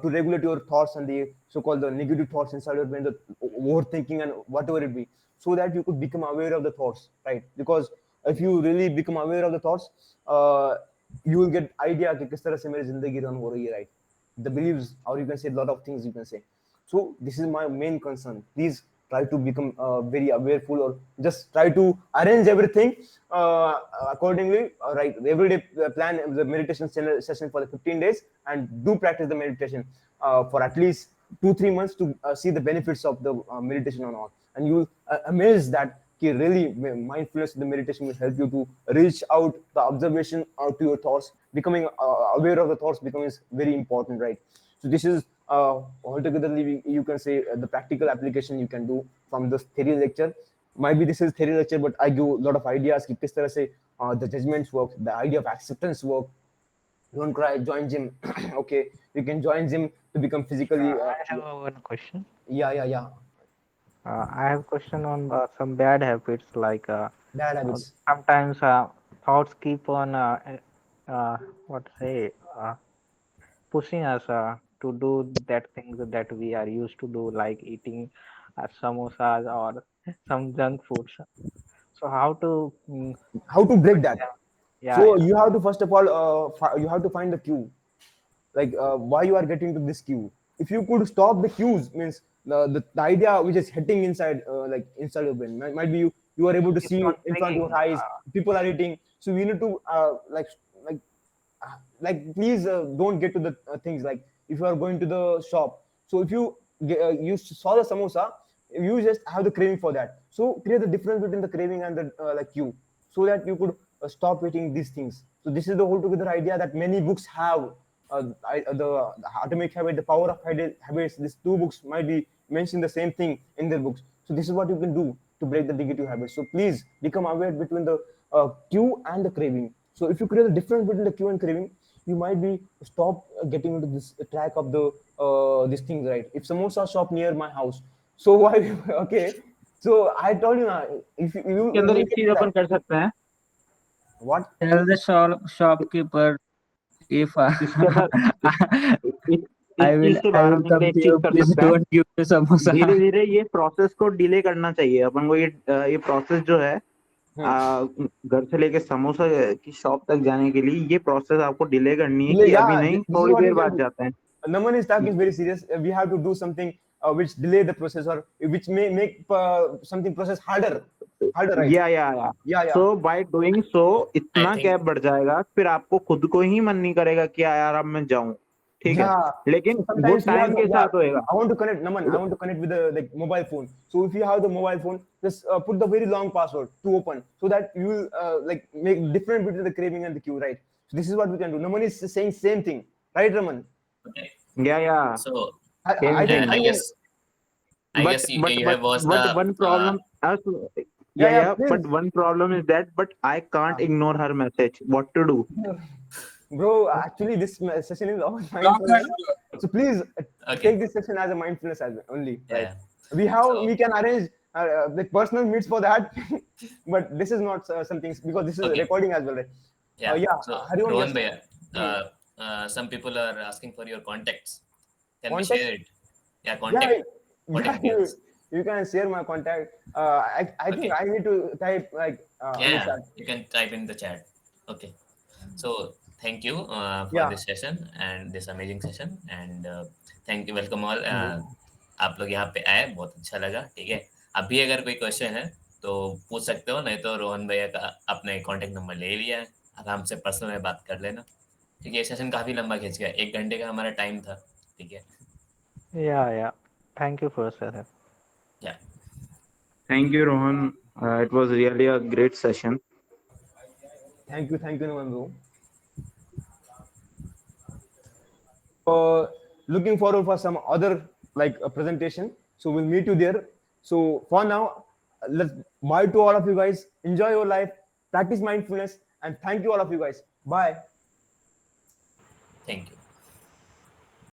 to regulate your thoughts and the so-called the negative thoughts inside your brain, the overthinking and whatever it be, so that you could become aware of the thoughts, right? Because if you really become aware of the thoughts, you will get idea कि किस तरह से मेरी जिंदगी run हो रही है, right? The beliefs, or you can say a lot of things you can say. So this is my main concern. Please try to become very awareful, or just try to arrange everything accordingly. Right, every day plan the meditation session for the 15 days, and do practice the meditation for at least 2-3 months to see the benefits of the meditation or not, and you amazed that really mindfulness, the meditation will help you to reach out the observation out to your thoughts. Becoming aware of the thoughts becomes very important, right? So this is altogether you can say the practical application you can do from this theory lecture. Might be this is theory lecture, but I give a lot of ideas कि किस तरह से the judgments work, the idea of acceptance work. Don't cry, join gym. Okay, you can join gym to become physically I have one question. yeah. I have question on some bad habits like Bad habits. sometimes thoughts keep on what say pushing us to do that things that we are used to do, like eating samosas or some junk foods. So how to How to break quit that? them? Yeah, So yeah. you have to first of all you have to find the cue, like why you are getting to this queue. If you could stop the cues, means the idea which is hitting inside like inside your brain, might be you are able to Keeps see on in front of triggering. your eyes people are eating, so you need to like please don't get to the things like if you are going to the shop. So if you saw the samosa, you just have the craving for that. So create the difference between the craving and the like you, so that you could stop eating these things. So this is the whole together idea that many books have. The Atomic Habit, the Power of Habits. These two books might be mentioning the same thing in their books. So this is what you can do to break the negative habits. So please become aware between the cue and the craving. So if you create a difference between the cue and craving, you might be stop getting into this track of the these things, right? If samosa shop near my house, so why? Okay, so I told you now, if you के अंदर will एक get चीज to upon that. कर सकते हैं What? Tell the shopkeeper if इसके अंदर इस चीज से I बाहर will आने के लिए come एक to चीज you. कर Please सकते हैं don't give the samosa. धीरे धीरे ये प्रोसेस को डिले करना चाहिए अपन को ये प्रोसेस जो है Hmm. घर से लेके समोसा की शॉप तक जाने के लिए ये प्रोसेस आपको डिले करनी है कि अभी Yeah, नहीं this is थोड़ी what देर you can बाद do. जाते हैं Naman is talking very serious. We have to do something which delay the process, or which may make something process harder, right? या Yeah. So by doing so I इतना think gap बढ़ जाएगा फिर आपको खुद को ही मन नहीं करेगा कि यार अब मैं जाऊं ठीक है Yeah. So लेकिन वो sometimes you have time no, के yeah. साथ होएगा I want to connect, Naman. I want to connect with the like mobile phone. So if you have the mobile phone, just put the very long password to open, so that you will like make different between the craving and the queue, right? So this is what we can do. Naman is saying same thing, right, Raman? okay. या So same I think thing I Hariom. I but guess but you but have watched but the one problem Yeah, but please. one problem is that but I can't ignore her message what to do Bro, actually, this session is all Longer. mindfulness. So please okay. take this session as a mindfulness as only, right? Yeah. We So can arrange the personal meets for that, but this is not something because this is a okay. recording as well, right? Yeah. Yeah, So Hariom, Rohan yes. Bhaiya, Hmm. some people are asking for your contacts. Can we Context? share it? Yeah, Yeah, contact yeah. details. You can share my contact. I think Okay. I need to type like on the Yeah, chat. you can type in the chat. Okay. So thank you for Yeah. this session and this amazing session and thank you, welcome all. Mhm. आप लोग यहाँ पे आए, बहुत अच्छा लगा. ठीक है, अभी अगर कोई क्वेश्चन है तो पूछ सकते हो, नहीं तो रोहन भैया का आपने कांटेक्ट नंबर ले लिया है, आराम से पर्सनल में बात कर लेना. ठीक है, ये सेशन काफी लंबा खिंच गया, 1 घंटे का हमारा टाइम था. ठीक है. Yeah. Thank you for sir. या thank you Rohan it was really a great session Thank you, Naman bro. Looking forward for some other like a presentation. So we'll meet you there. So for now, let's bye to all of you guys. Enjoy your life, practice mindfulness, and thank you all of you guys. Bye. Thank you.